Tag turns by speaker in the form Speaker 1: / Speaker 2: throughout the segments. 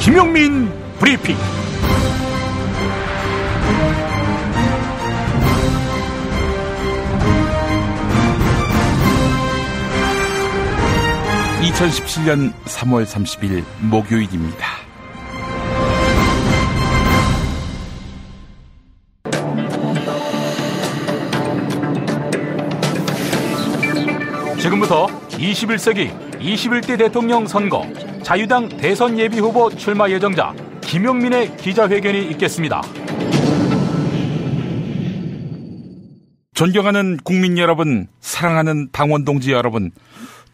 Speaker 1: 김용민 브리핑. (2017년 3월 30일) 목요일입니다. 지금부터 21세기 21대 대통령 선거 자유당 대선 예비후보 출마 예정자 김용민의 기자회견이 있겠습니다. 존경하는 국민 여러분, 사랑하는 당원 동지 여러분,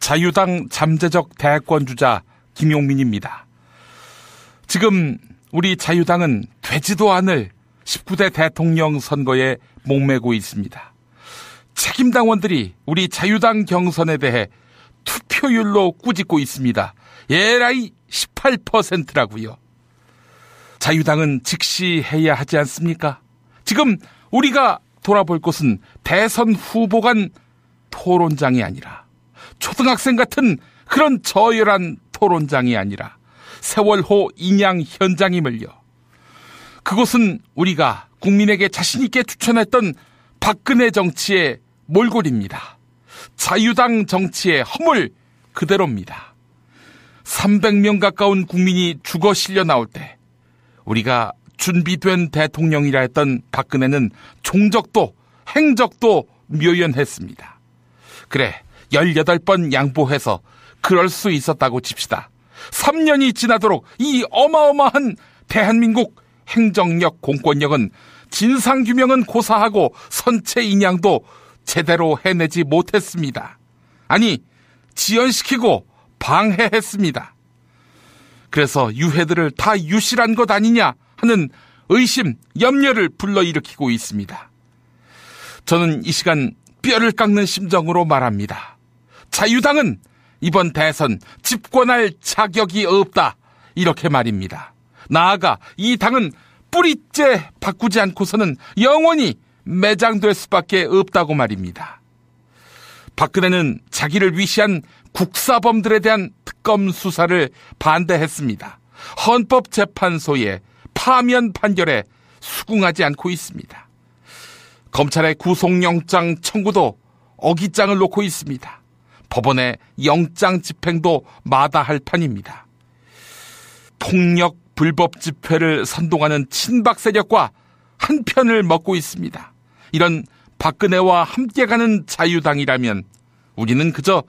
Speaker 1: 자유당 잠재적 대권주자 김용민입니다. 지금 우리 자유당은 되지도 않을 19대 대통령 선거에 목매고 있습니다. 책임당원들이 우리 자유당 경선에 대해 투표율로 꾸짖고 있습니다. 예라이 18%라고요. 자유당은 즉시 해야 하지 않습니까? 지금 우리가 돌아볼 곳은 대선 후보 간 토론장이 아니라, 초등학생 같은 그런 저열한 토론장이 아니라 세월호 인양 현장임을요. 그곳은 우리가 국민에게 자신 있게 추천했던 박근혜 정치의 몰골입니다. 자유당 정치의 허물 그대로입니다. 300명 가까운 국민이 죽어 실려 나올 때 우리가 준비된 대통령이라 했던 박근혜는 종적도 행적도 묘연했습니다. 그래, 18번 양보해서 그럴 수 있었다고 칩시다. 3년이 지나도록 이 어마어마한 대한민국 행정력, 공권력은 진상규명은 고사하고 선체 인양도 제대로 해내지 못했습니다. 아니, 지연시키고 방해했습니다. 그래서 유해들을 다 유실한 것 아니냐 하는 의심, 염려를 불러일으키고 있습니다. 저는 이 시간 뼈를 깎는 심정으로 말합니다. 자유당은 이번 대선 집권할 자격이 없다, 이렇게 말입니다. 나아가 이 당은 뿌리째 바꾸지 않고서는 영원히 매장될 수밖에 없다고 말입니다. 박근혜는 자기를 위시한 국사범들에 대한 특검 수사를 반대했습니다. 헌법재판소의 파면 판결에 수긍하지 않고 있습니다. 검찰의 구속영장 청구도 어깃장을 놓고 있습니다. 법원의 영장 집행도 마다할 판입니다. 폭력 불법 집회를 선동하는 친박 세력과 한 편을 먹고 있습니다. 이런 박근혜와 함께 가는 자유당이라면 우리는 그저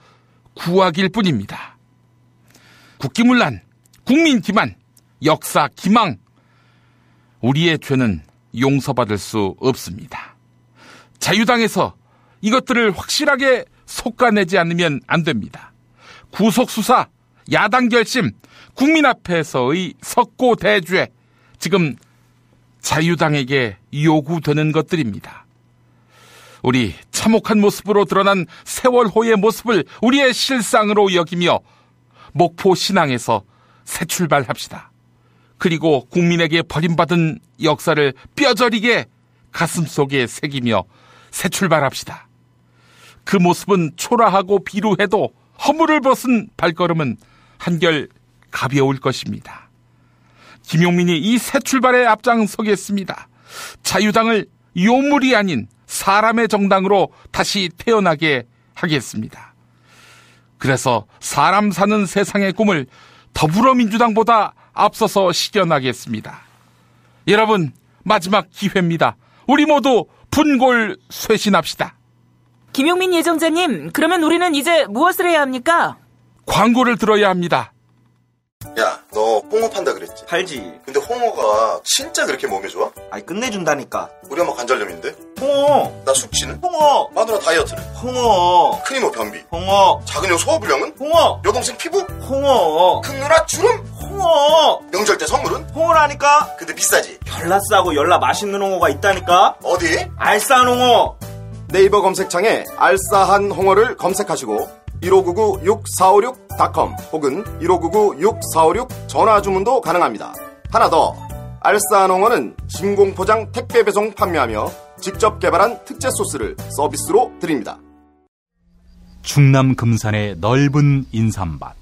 Speaker 1: 구악일 뿐입니다. 국기문란, 국민 기만, 역사 기망, 우리의 죄는 용서받을 수 없습니다. 자유당에서 이것들을 확실하게 솎아내지 않으면 안 됩니다. 구속수사, 야당 결심, 국민 앞에서의 석고대죄, 지금 자유당에게 요구되는 것들입니다. 우리 참혹한 모습으로 드러난 세월호의 모습을 우리의 실상으로 여기며 목포 신항에서 새 출발합시다. 그리고 국민에게 버림받은 역사를 뼈저리게 가슴속에 새기며 새 출발합시다. 그 모습은 초라하고 비루해도 허물을 벗은 발걸음은 한결 가벼울 것입니다. 김용민이 이 새 출발에 앞장서겠습니다. 자유당을 요물이 아닌 사람의 정당으로 다시 태어나게 하겠습니다. 그래서 사람 사는 세상의 꿈을 더불어민주당보다 앞서서 실현하겠습니다. 여러분, 마지막 기회입니다. 우리 모두 분골쇄신합시다.
Speaker 2: 김용민 예정자님, 그러면 우리는 이제 무엇을 해야 합니까?
Speaker 1: 광고를 들어야 합니다.
Speaker 3: 야, 너 홍어 판다 그랬지?
Speaker 4: 팔지.
Speaker 3: 근데 홍어가 진짜 그렇게 몸에 좋아?
Speaker 4: 아니, 끝내준다니까.
Speaker 3: 우리 엄마 관절염인데?
Speaker 4: 홍어.
Speaker 3: 나 숙취는?
Speaker 4: 홍어.
Speaker 3: 마누라 다이어트는?
Speaker 4: 홍어.
Speaker 3: 큰 이모 변비?
Speaker 4: 홍어.
Speaker 3: 작은 형 소화불량은?
Speaker 4: 홍어.
Speaker 3: 여동생 피부?
Speaker 4: 홍어.
Speaker 3: 큰 누나 주름?
Speaker 4: 홍어.
Speaker 3: 명절 때 선물은?
Speaker 4: 홍어라니까.
Speaker 3: 근데 비싸지?
Speaker 4: 별나 싸고 열나 맛있는 홍어가 있다니까.
Speaker 3: 어디?
Speaker 4: 알싸한 홍어.
Speaker 5: 네이버 검색창에 알싸한 홍어를 검색하시고 1599-6456.com 혹은 1599-6456 전화 주문도 가능합니다. 하나 더, 알싸한 홍어는 진공포장 택배 배송 판매하며 직접 개발한 특제 소스를 서비스로 드립니다.
Speaker 6: 충남 금산의 넓은 인삼밭,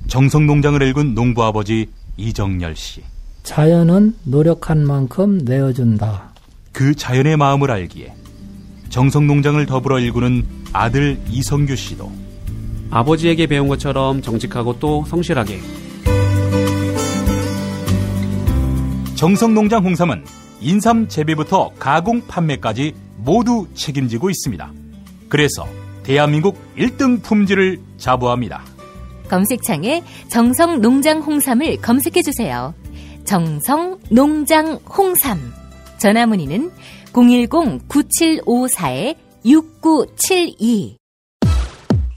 Speaker 6: 정성농장을 일군 농부아버지
Speaker 1: 이정열 씨.
Speaker 6: 자연은 노력한 만큼 내어준다.
Speaker 1: 그 자연의 마음을 알기에 정성농장을 더불어 일구는 아들 이성규 씨도
Speaker 7: 아버지에게 배운 것처럼 정직하고 또 성실하게.
Speaker 1: 정성농장 홍삼은 인삼 재배부터 가공 판매까지 모두 책임지고 있습니다. 그래서 대한민국 1등 품질을 자부합니다.
Speaker 8: 검색창에 정성농장 홍삼을 검색해주세요. 정성농장 홍삼. 전화문의는 010-9754-6972.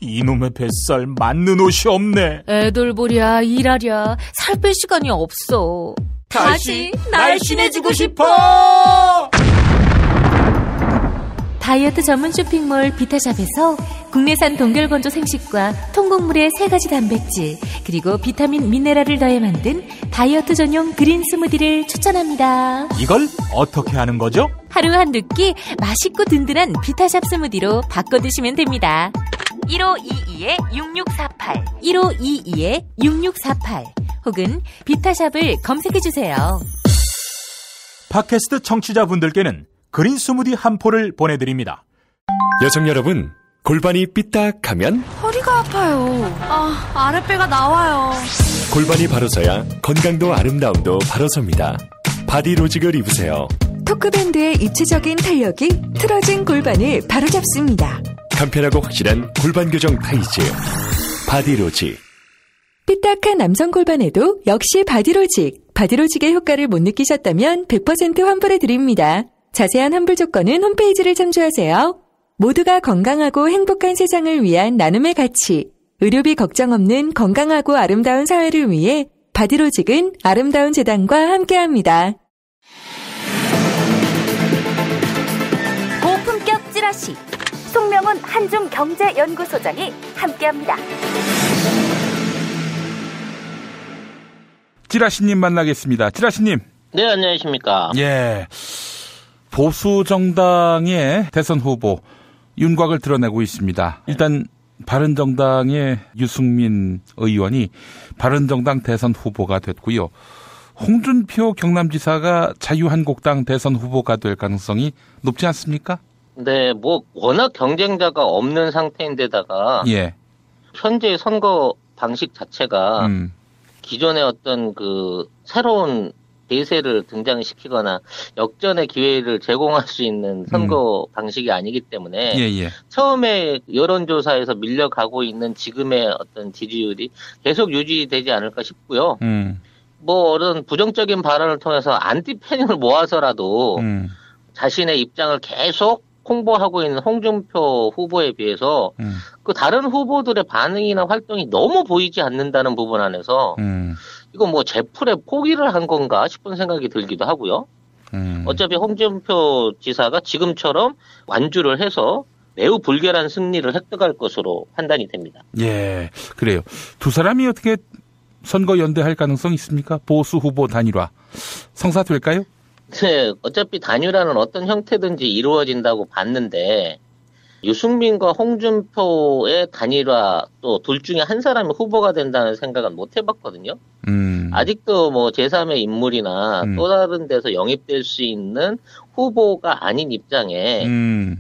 Speaker 1: 이놈의 뱃살 맞는 옷이 없네.
Speaker 2: 애들 보랴 일하랴 살 뺄 시간이 없어. 다시 날씬해지고 싶어.
Speaker 8: 다이어트 전문 쇼핑몰 비타샵에서 국내산 동결건조 생식과 통곡물의 3가지 단백질 그리고 비타민 미네랄을 더해 만든 다이어트 전용 그린 스무디를 추천합니다.
Speaker 1: 이걸 어떻게 하는 거죠?
Speaker 8: 하루 한두 끼 맛있고 든든한 비타샵 스무디로 바꿔 드시면 됩니다. 1522-6648 1522-6648 혹은 비타샵을 검색해주세요.
Speaker 1: 팟캐스트 청취자분들께는 그린 스무디 한 포를 보내드립니다.
Speaker 9: 여성 여러분, 골반이 삐딱하면
Speaker 2: 허리가 아파요. 아랫배가 나와요.
Speaker 9: 골반이 바로 서야 건강도 아름다움도 바로 섭니다. 바디로직을 입으세요.
Speaker 10: 토크밴드의 입체적인 탄력이 틀어진 골반을 바로잡습니다.
Speaker 9: 간편하고 확실한 골반 교정 타이즈 바디로직.
Speaker 10: 삐딱한 남성 골반에도 역시 바디로직. 바디로직의 효과를 못 느끼셨다면 100% 환불해드립니다. 자세한 환불 조건은 홈페이지를 참조하세요. 모두가 건강하고 행복한 세상을 위한 나눔의 가치. 의료비 걱정 없는 건강하고 아름다운 사회를 위해 바디로직은 아름다운 재단과 함께합니다.
Speaker 8: 고품격 찌라시 송명훈 한중경제연구소장이 함께합니다.
Speaker 11: 찌라시님 만나겠습니다. 찌라시님.
Speaker 12: 네, 안녕하십니까.
Speaker 11: 예. 보수 정당의 대선 후보 윤곽을 드러내고 있습니다. 일단 바른정당의 유승민 의원이 바른정당 대선 후보가 됐고요. 홍준표 경남지사가 자유한국당 대선 후보가 될 가능성이 높지 않습니까?
Speaker 12: 네, 뭐 워낙 경쟁자가 없는 상태인데다가
Speaker 11: 예.
Speaker 12: 현재 선거 방식 자체가 기존의 어떤 그 새로운 대세를 등장시키거나 역전의 기회를 제공할 수 있는 선거 방식이 아니기 때문에 처음에 여론조사에서 밀려가고 있는 지금의 어떤 지지율이 계속 유지되지 않을까 싶고요. 뭐 어떤 부정적인 발언을 통해서 안티팬을 모아서라도 자신의 입장을 계속 홍보하고 있는 홍준표 후보에 비해서 그 다른 후보들의 반응이나 활동이 너무 보이지 않는다는 부분 안에서 이거 뭐 제풀에 포기를 한 건가 싶은 생각이 들기도 하고요. 어차피 홍준표 지사가 지금처럼 완주를 해서 매우 불결한 승리를 획득할 것으로 판단이 됩니다.
Speaker 11: 예, 그래요. 두 사람이 어떻게 선거 연대할 가능성이 있습니까? 보수 후보 단일화 성사될까요?
Speaker 12: 네, 어차피 단일화는 어떤 형태든지 이루어진다고 봤는데 유승민과 홍준표의 단일화 또 둘 중에 한 사람이 후보가 된다는 생각은 못 해봤거든요. 아직도 뭐 제3의 인물이나 또 다른 데서 영입될 수 있는 후보가 아닌 입장에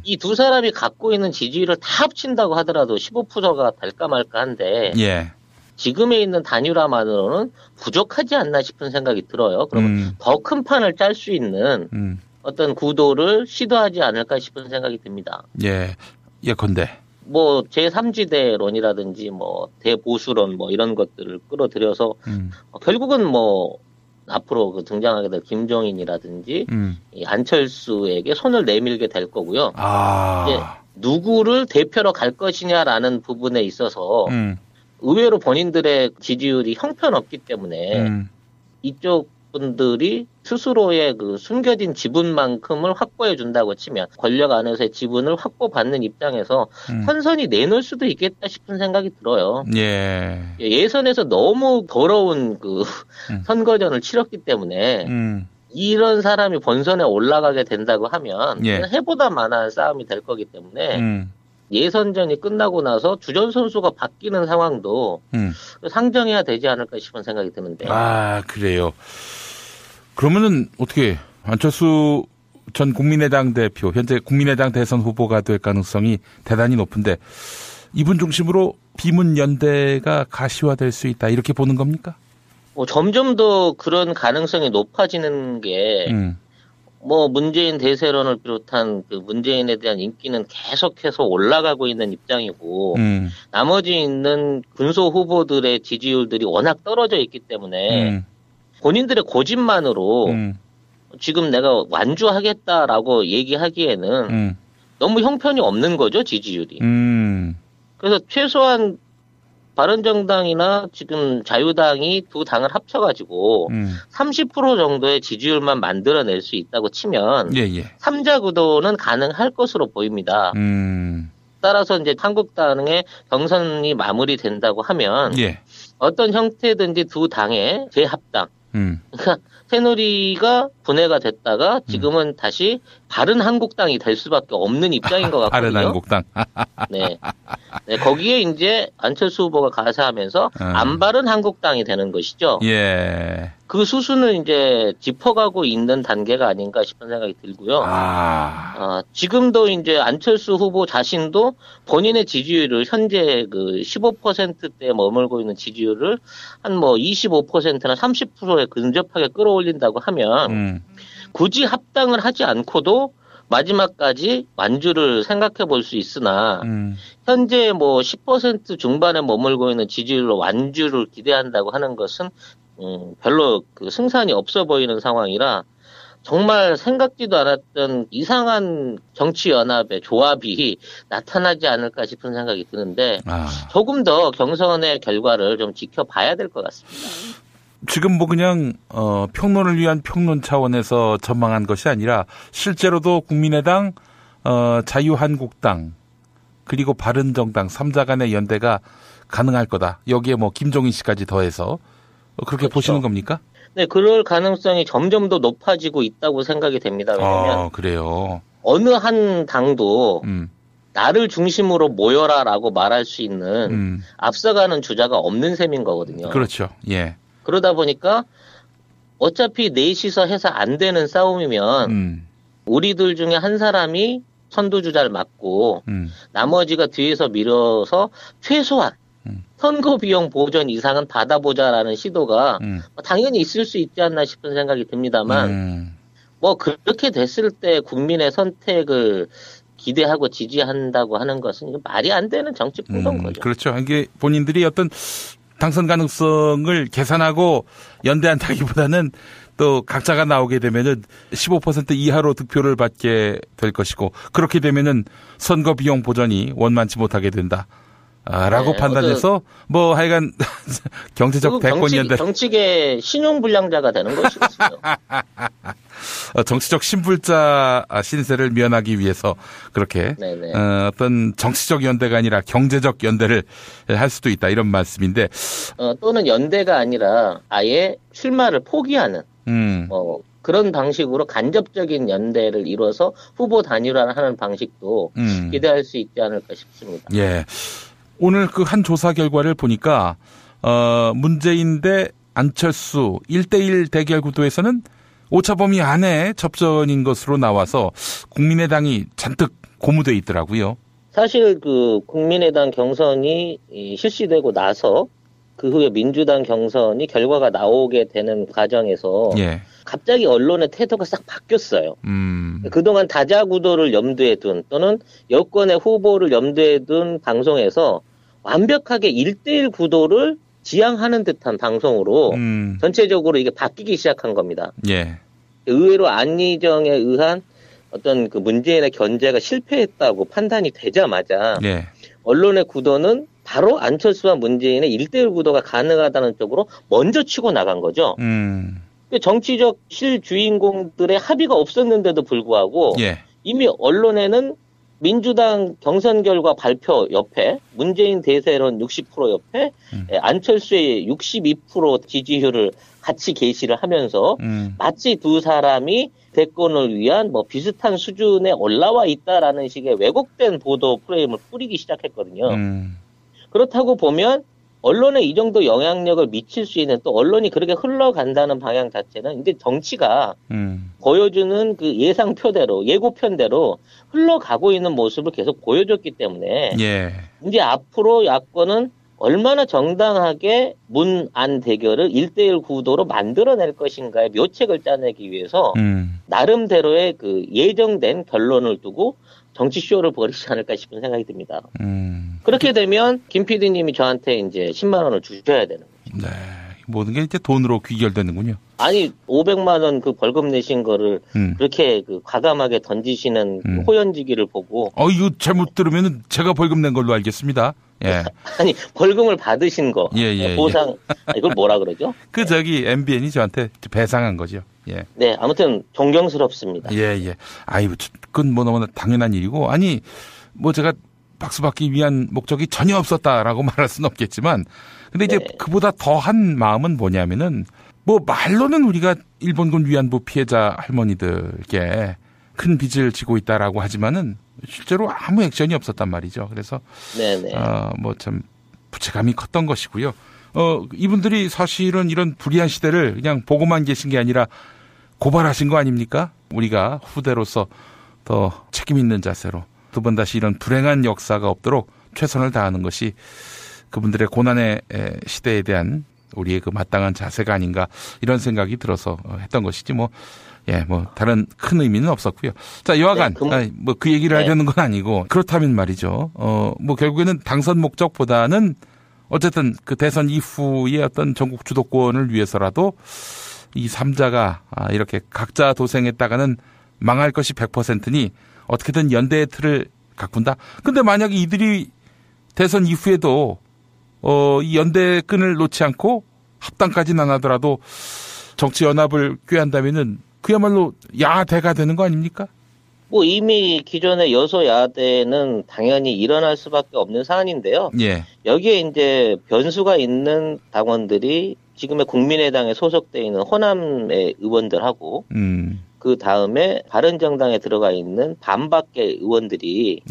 Speaker 12: 이 두 사람이 갖고 있는 지지율을 다 합친다고 하더라도 15%가 될까 말까 한데 지금에 있는 단일화만으로는 부족하지 않나 싶은 생각이 들어요. 그러면 더 큰 판을 짤 수 있는 어떤 구도를 시도하지 않을까 싶은 생각이 듭니다.
Speaker 11: 예, 예컨대.
Speaker 12: 뭐 제3지대론이라든지 뭐 대보수론 뭐 이런 것들을 끌어들여서 결국은 뭐 앞으로 그 등장하게 될 김종인이라든지 이 안철수에게 손을 내밀게 될 거고요. 이제 누구를 대표로 갈 것이냐라는 부분에 있어서 의외로 본인들의 지지율이 형편없기 때문에 이쪽 분들이 스스로의 그 숨겨진 지분만큼을 확보해 준다고 치면 권력 안에서의 지분을 확보받는 입장에서 선선히 내놓을 수도 있겠다 싶은 생각이 들어요. 예선에서 너무 더러운 그 선거전을 치렀기 때문에 이런 사람이 본선에 올라가게 된다고 하면 해보다 만한 싸움이 될 거기 때문에 예선전이 끝나고 나서 주전 선수가 바뀌는 상황도 상정해야 되지 않을까 싶은 생각이 드는데요.
Speaker 11: 아, 그래요. 그러면은 어떻게 안철수 전 국민의당 대표, 현재 국민의당 대선 후보가 될 가능성이 대단히 높은데 이분 중심으로 비문연대가 가시화될 수 있다 이렇게 보는 겁니까?
Speaker 12: 점점 더 그런 가능성이 높아지는 게 문재인 대세론을 비롯한 그 문재인에 대한 인기는 계속해서 올라가고 있는 입장이고 나머지 있는 군소 후보들의 지지율들이 워낙 떨어져 있기 때문에 본인들의 고집만으로 지금 내가 완주하겠다라고 얘기하기에는 너무 형편이 없는 거죠, 지지율이. 그래서 최소한 바른정당이나 지금 자유당이 두 당을 합쳐가지고 30% 정도의 지지율만 만들어낼 수 있다고 치면 3자 구도는 가능할 것으로 보입니다. 따라서 이제 한국당의 경선이 마무리된다고 하면 어떤 형태든지 두 당의 재합당, 그러니까 새누리가 분해가 됐다가 지금은 다시 바른 한국당이 될 수밖에 없는 입장인 것 같거든요.
Speaker 11: 바른 한국당.
Speaker 12: 네, 거기에 이제 안철수 후보가 가세하면서 안 바른 한국당이 되는 것이죠.
Speaker 11: 예.
Speaker 12: 그 수순을 이제 짚어가고 있는 단계가 아닌가 싶은 생각이 들고요. 지금도 이제 안철수 후보 자신도 본인의 지지율을 현재 그 15%대에 머물고 있는 지지율을 한 25%나 30%에 근접하게 끌어올린다고 하면 굳이 합당을 하지 않고도 마지막까지 완주를 생각해 볼 수 있으나 현재 10% 중반에 머물고 있는 지지율로 완주를 기대한다고 하는 것은 별로 그 승산이 없어 보이는 상황이라 정말 생각지도 않았던 이상한 정치연합의 조합이 나타나지 않을까 싶은 생각이 드는데 조금 더 경선의 결과를 좀 지켜봐야 될 것 같습니다.
Speaker 11: 지금 그냥 평론을 위한 평론 차원에서 전망한 것이 아니라 실제로도 국민의당, 자유한국당 그리고 바른정당 3자 간의 연대가 가능할 거다. 여기에 김종인 씨까지 더해서 그렇게
Speaker 12: 그렇죠.
Speaker 11: 보시는 겁니까?
Speaker 12: 네, 그럴 가능성이 점점 더 높아지고 있다고 생각이 됩니다. 왜냐하면
Speaker 11: 그래요.
Speaker 12: 어느 한 당도 나를 중심으로 모여라라고 말할 수 있는 앞서가는 주자가 없는 셈인 거거든요.
Speaker 11: 그렇죠. 예.
Speaker 12: 그러다 보니까 어차피 넷이서 해서 안 되는 싸움이면 우리들 중에 한 사람이 선두주자를 맡고 나머지가 뒤에서 밀어서 최소한 선거 비용 보전 이상은 받아보자라는 시도가 당연히 있을 수 있지 않나 싶은 생각이 듭니다만 그렇게 됐을 때 국민의 선택을 기대하고 지지한다고 하는 것은 말이 안 되는 정치 풍선 거죠.
Speaker 11: 그렇죠. 이게 본인들이 어떤 당선 가능성을 계산하고 연대한다기보다는 또 각자가 나오게 되면은 15% 이하로 득표를 받게 될 것이고 그렇게 되면은 선거 비용 보전이 원만치 못하게 된다. 라고 판단해서 하여간 경제적 대권 연대
Speaker 12: 정치계 신용불량자가 되는 것이거든요.
Speaker 11: 정치적 신불자 신세를 면하기 위해서 그렇게 어떤 정치적 연대가 아니라 경제적 연대를 할 수도 있다 이런 말씀인데
Speaker 12: 또는 연대가 아니라 아예 출마를 포기하는 그런 방식으로 간접적인 연대를 이뤄서 후보 단일화를 하는 방식도 기대할 수 있지 않을까 싶습니다.
Speaker 11: 예. 오늘 그 한 조사 결과를 보니까 문재인 대 안철수 1대1 대결 구도에서는 오차범위 안에 접전인 것으로 나와서 국민의당이 잔뜩 고무돼 있더라고요.
Speaker 12: 사실 그 국민의당 경선이 실시되고 나서 그 후에 민주당 경선이 결과가 나오게 되는 과정에서 갑자기 언론의 태도가 싹 바뀌었어요. 그동안 다자구도를 염두에 둔 또는 여권의 후보를 염두에 둔 방송에서 완벽하게 1대1 구도를 지향하는 듯한 방송으로 전체적으로 이게 바뀌기 시작한 겁니다. 의외로 안희정에 의한 어떤 그 문재인의 견제가 실패했다고 판단이 되자마자 언론의 구도는 바로 안철수와 문재인의 1대1 구도가 가능하다는 쪽으로 먼저 치고 나간 거죠. 정치적 실주인공들의 합의가 없었는데도 불구하고 이미 언론에는 민주당 경선 결과 발표 옆에 문재인 대세론 60% 옆에 안철수의 62% 지지율을 같이 게시를 하면서 마치 두 사람이 대권을 위한 뭐 비슷한 수준에 올라와 있다라는 식의 왜곡된 보도 프레임을 뿌리기 시작했거든요. 그렇다고 보면 언론에 이 정도 영향력을 미칠 수 있는, 또 언론이 그렇게 흘러간다는 방향 자체는 이제 정치가 보여주는 그 예상표대로, 예고편대로 흘러가고 있는 모습을 계속 보여줬기 때문에
Speaker 11: 예.
Speaker 12: 이제 앞으로 야권은 얼마나 정당하게 문안 대결을 1대1 구도로 만들어낼 것인가의 묘책을 짜내기 위해서 나름대로의 그 예정된 결론을 두고 정치쇼를 벌이지 않을까 싶은 생각이 듭니다. 그렇게 되면 김 PD님이 저한테 이제 10만 원을 주셔야 되는 거죠.
Speaker 11: 네. 모든 게 이제 돈으로 귀결되는군요.
Speaker 12: 아니 500만 원 그 벌금 내신 거를 그렇게 그 과감하게 던지시는 그 호연지기를 보고
Speaker 11: 이거 잘못 들으면 제가 벌금 낸 걸로 알겠습니다. 예.
Speaker 12: 아니 벌금을 받으신 거 보상 이걸 뭐라 그러죠?
Speaker 11: 그 저기 MBN이 저한테 배상한 거죠. 예.
Speaker 12: 네, 아무튼 존경스럽습니다.
Speaker 11: 예. 아이고 그건 뭐 너무나 당연한 일이고, 아니 뭐 제가 박수 받기 위한 목적이 전혀 없었다라고 말할 수는 없겠지만, 근데 이제 그보다 더한 마음은 뭐냐면은 뭐 말로는 우리가 일본군 위안부 피해자 할머니들께 큰 빚을 지고 있다라고 하지만은 실제로 아무 액션이 없었단 말이죠. 그래서 뭐 참 부채감이 컸던 것이고요. 이분들이 사실은 이런 불의한 시대를 그냥 보고만 계신 게 아니라 고발하신 거 아닙니까? 우리가 후대로서 더 책임 있는 자세로 두 번 다시 이런 불행한 역사가 없도록 최선을 다하는 것이 그분들의 고난의 시대에 대한 우리의 그 마땅한 자세가 아닌가, 이런 생각이 들어서 했던 것이지 뭐 다른 큰 의미는 없었고요. 자, 여하간 뭐 그 얘기를 하려는 건 아니고, 그렇다면 말이죠. 뭐 결국에는 당선 목적보다는 어쨌든 그 대선 이후의 어떤 전국 주도권을 위해서라도 이 3자가 이렇게 각자 도생했다가는 망할 것이 100%니 어떻게든 연대의 틀을 가꾼다. 근데 만약에 이들이 대선 이후에도 이 연대의 끈을 놓지 않고 합당까지는 안 하더라도 정치 연합을 꾀한다면은 그야말로 야대가 되는 거 아닙니까?
Speaker 12: 뭐 이미 기존의 여소야대는 당연히 일어날 수밖에 없는 사안인데요.
Speaker 11: 예.
Speaker 12: 여기에 이제 변수가 있는 당원들이 지금의 국민의당에 소속돼 있는 호남의 의원들하고 그 다음에 바른정당에 들어가 있는 반밖의 의원들이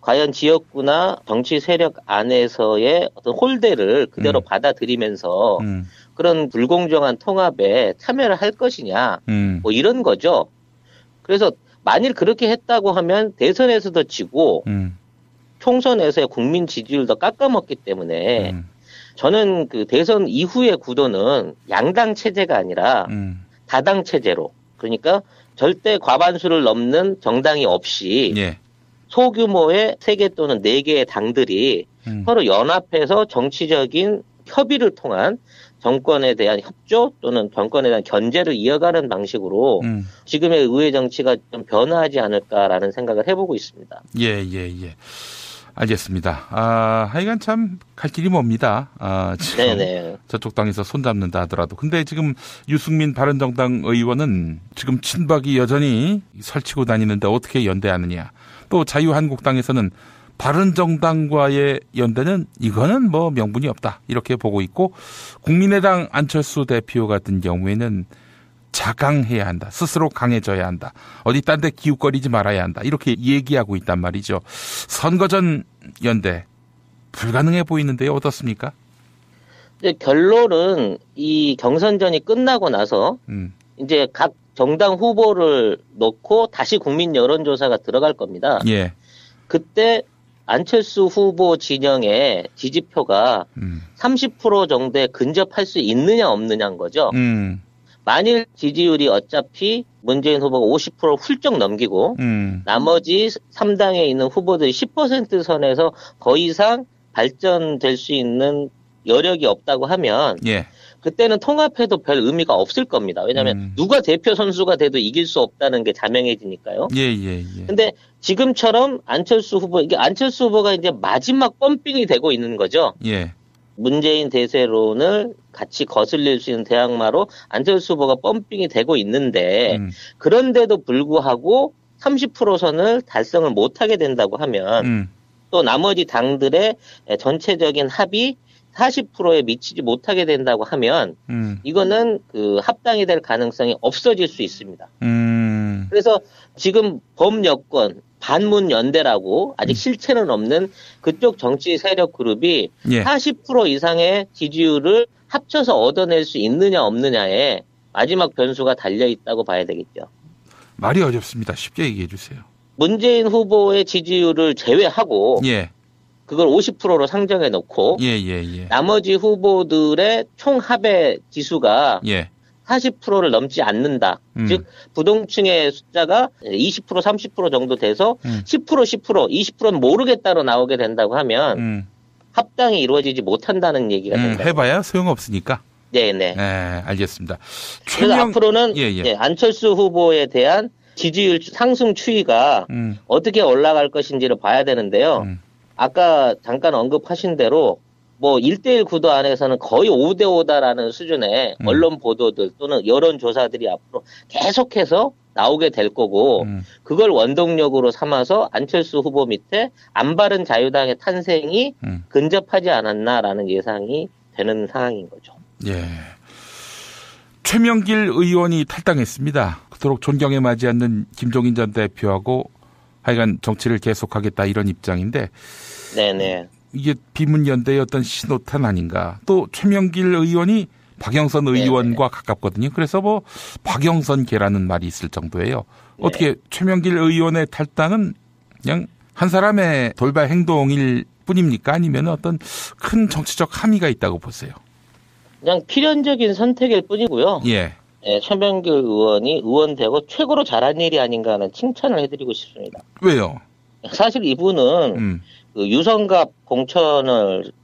Speaker 12: 과연 지역구나 정치 세력 안에서의 어떤 홀대를 그대로 받아들이면서 그런 불공정한 통합에 참여를 할 것이냐, 뭐 이런 거죠. 그래서 만일 그렇게 했다고 하면 대선에서도 지고 총선에서의 국민 지지율도 깎아먹기 때문에 저는 그 대선 이후의 구도는 양당 체제가 아니라 다당 체제로, 그러니까 절대 과반수를 넘는 정당이 없이 소규모의 3개 또는 4개의 당들이 서로 연합해서 정치적인 협의를 통한 정권에 대한 협조 또는 정권에 대한 견제를 이어가는 방식으로 지금의 의회 정치가 좀 변화하지 않을까라는 생각을 해보고 있습니다.
Speaker 11: 예. 알겠습니다. 하여간 참 갈 길이 멉니다. 지금 저쪽 당에서 손잡는다 하더라도. 근데 지금 유승민 바른정당 의원은 지금 친박이 여전히 설치고 다니는데 어떻게 연대하느냐. 또 자유한국당에서는 바른정당과의 연대는 이거는 뭐 명분이 없다, 이렇게 보고 있고, 국민의당 안철수 대표 같은 경우에는 자강해야 한다, 스스로 강해져야 한다, 어디 딴 데 기웃거리지 말아야 한다, 이렇게 얘기하고 있단 말이죠. 선거 전 연대 불가능해 보이는데요. 어떻습니까?
Speaker 12: 결론은 이 경선전이 끝나고 나서 이제 각 정당 후보를 놓고 다시 국민 여론조사가 들어갈 겁니다. 그때 안철수 후보 진영의 지지표가 30% 정도에 근접할 수 있느냐 없느냐인 거죠. 만일 지지율이 어차피 문재인 후보가 50% 훌쩍 넘기고 나머지 3당에 있는 후보들이 10% 선에서 더 이상 발전될 수 있는 여력이 없다고 하면 그때는 통합해도 별 의미가 없을 겁니다. 왜냐하면 누가 대표 선수가 돼도 이길 수 없다는 게 자명해지니까요. 근데 지금처럼 안철수 후보가 이제 마지막 펌핑이 되고 있는 거죠. 문재인 대세론을 같이 거슬릴 수 있는 대항마로 안철수 후보가 펌핑이 되고 있는데 그런데도 불구하고 30% 선을 달성을 못하게 된다고 하면 또 나머지 당들의 전체적인 합이 40%에 미치지 못하게 된다고 하면 이거는 그 합당이 될 가능성이 없어질 수 있습니다. 그래서 지금 범여권 반문연대라고 아직 실체는 없는 그쪽 정치 세력 그룹이 40% 이상의 지지율을 합쳐서 얻어낼 수 있느냐 없느냐에 마지막 변수가 달려있다고 봐야 되겠죠.
Speaker 11: 말이 어렵습니다. 쉽게 얘기해 주세요.
Speaker 12: 문재인 후보의 지지율을 제외하고 그걸 50%로 상정해 놓고 나머지 후보들의 총 합의 지수가 40%를 넘지 않는다. 즉 부동층의 숫자가 20% 30% 정도 돼서 10% 20%는 모르겠다로 나오게 된다고 하면 합당이 이루어지지 못한다는 얘기가 된다.
Speaker 11: 해봐야 소용없으니까.
Speaker 12: 네네.
Speaker 11: 네, 알겠습니다.
Speaker 12: 그래서 앞으로는 안철수 후보에 대한 지지율 상승 추이가 어떻게 올라갈 것인지를 봐야 되는데요. 아까 잠깐 언급하신 대로 뭐 1대1 구도 안에서는 거의 5대5다라는 수준의 언론 보도들 또는 여론조사들이 앞으로 계속해서 나오게 될 거고 그걸 원동력으로 삼아서 안철수 후보 밑에 안바른 자유당의 탄생이 근접하지 않았나라는 예상이 되는 상황인 거죠.
Speaker 11: 예. 최명길 의원이 탈당했습니다. 그토록 존경에 맞지 않는 김종인 전 대표하고 하여간 정치를 계속하겠다 이런 입장인데
Speaker 12: 네네.
Speaker 11: 이게 비문연대의 어떤 신호탄 아닌가. 또 최명길 의원이 박영선 의원과 가깝거든요. 그래서 뭐 박영선계라는 말이 있을 정도예요. 어떻게 최명길 의원의 탈당은 그냥 한 사람의 돌발 행동일 뿐입니까? 아니면 어떤 큰 정치적 함의가 있다고 보세요?
Speaker 12: 그냥 필연적인 선택일 뿐이고요. 최명길 의원이 의원되고 최고로 잘한 일이 아닌가 하는 칭찬을 해드리고 싶습니다.
Speaker 11: 왜요?
Speaker 12: 사실 이분은 그 유성갑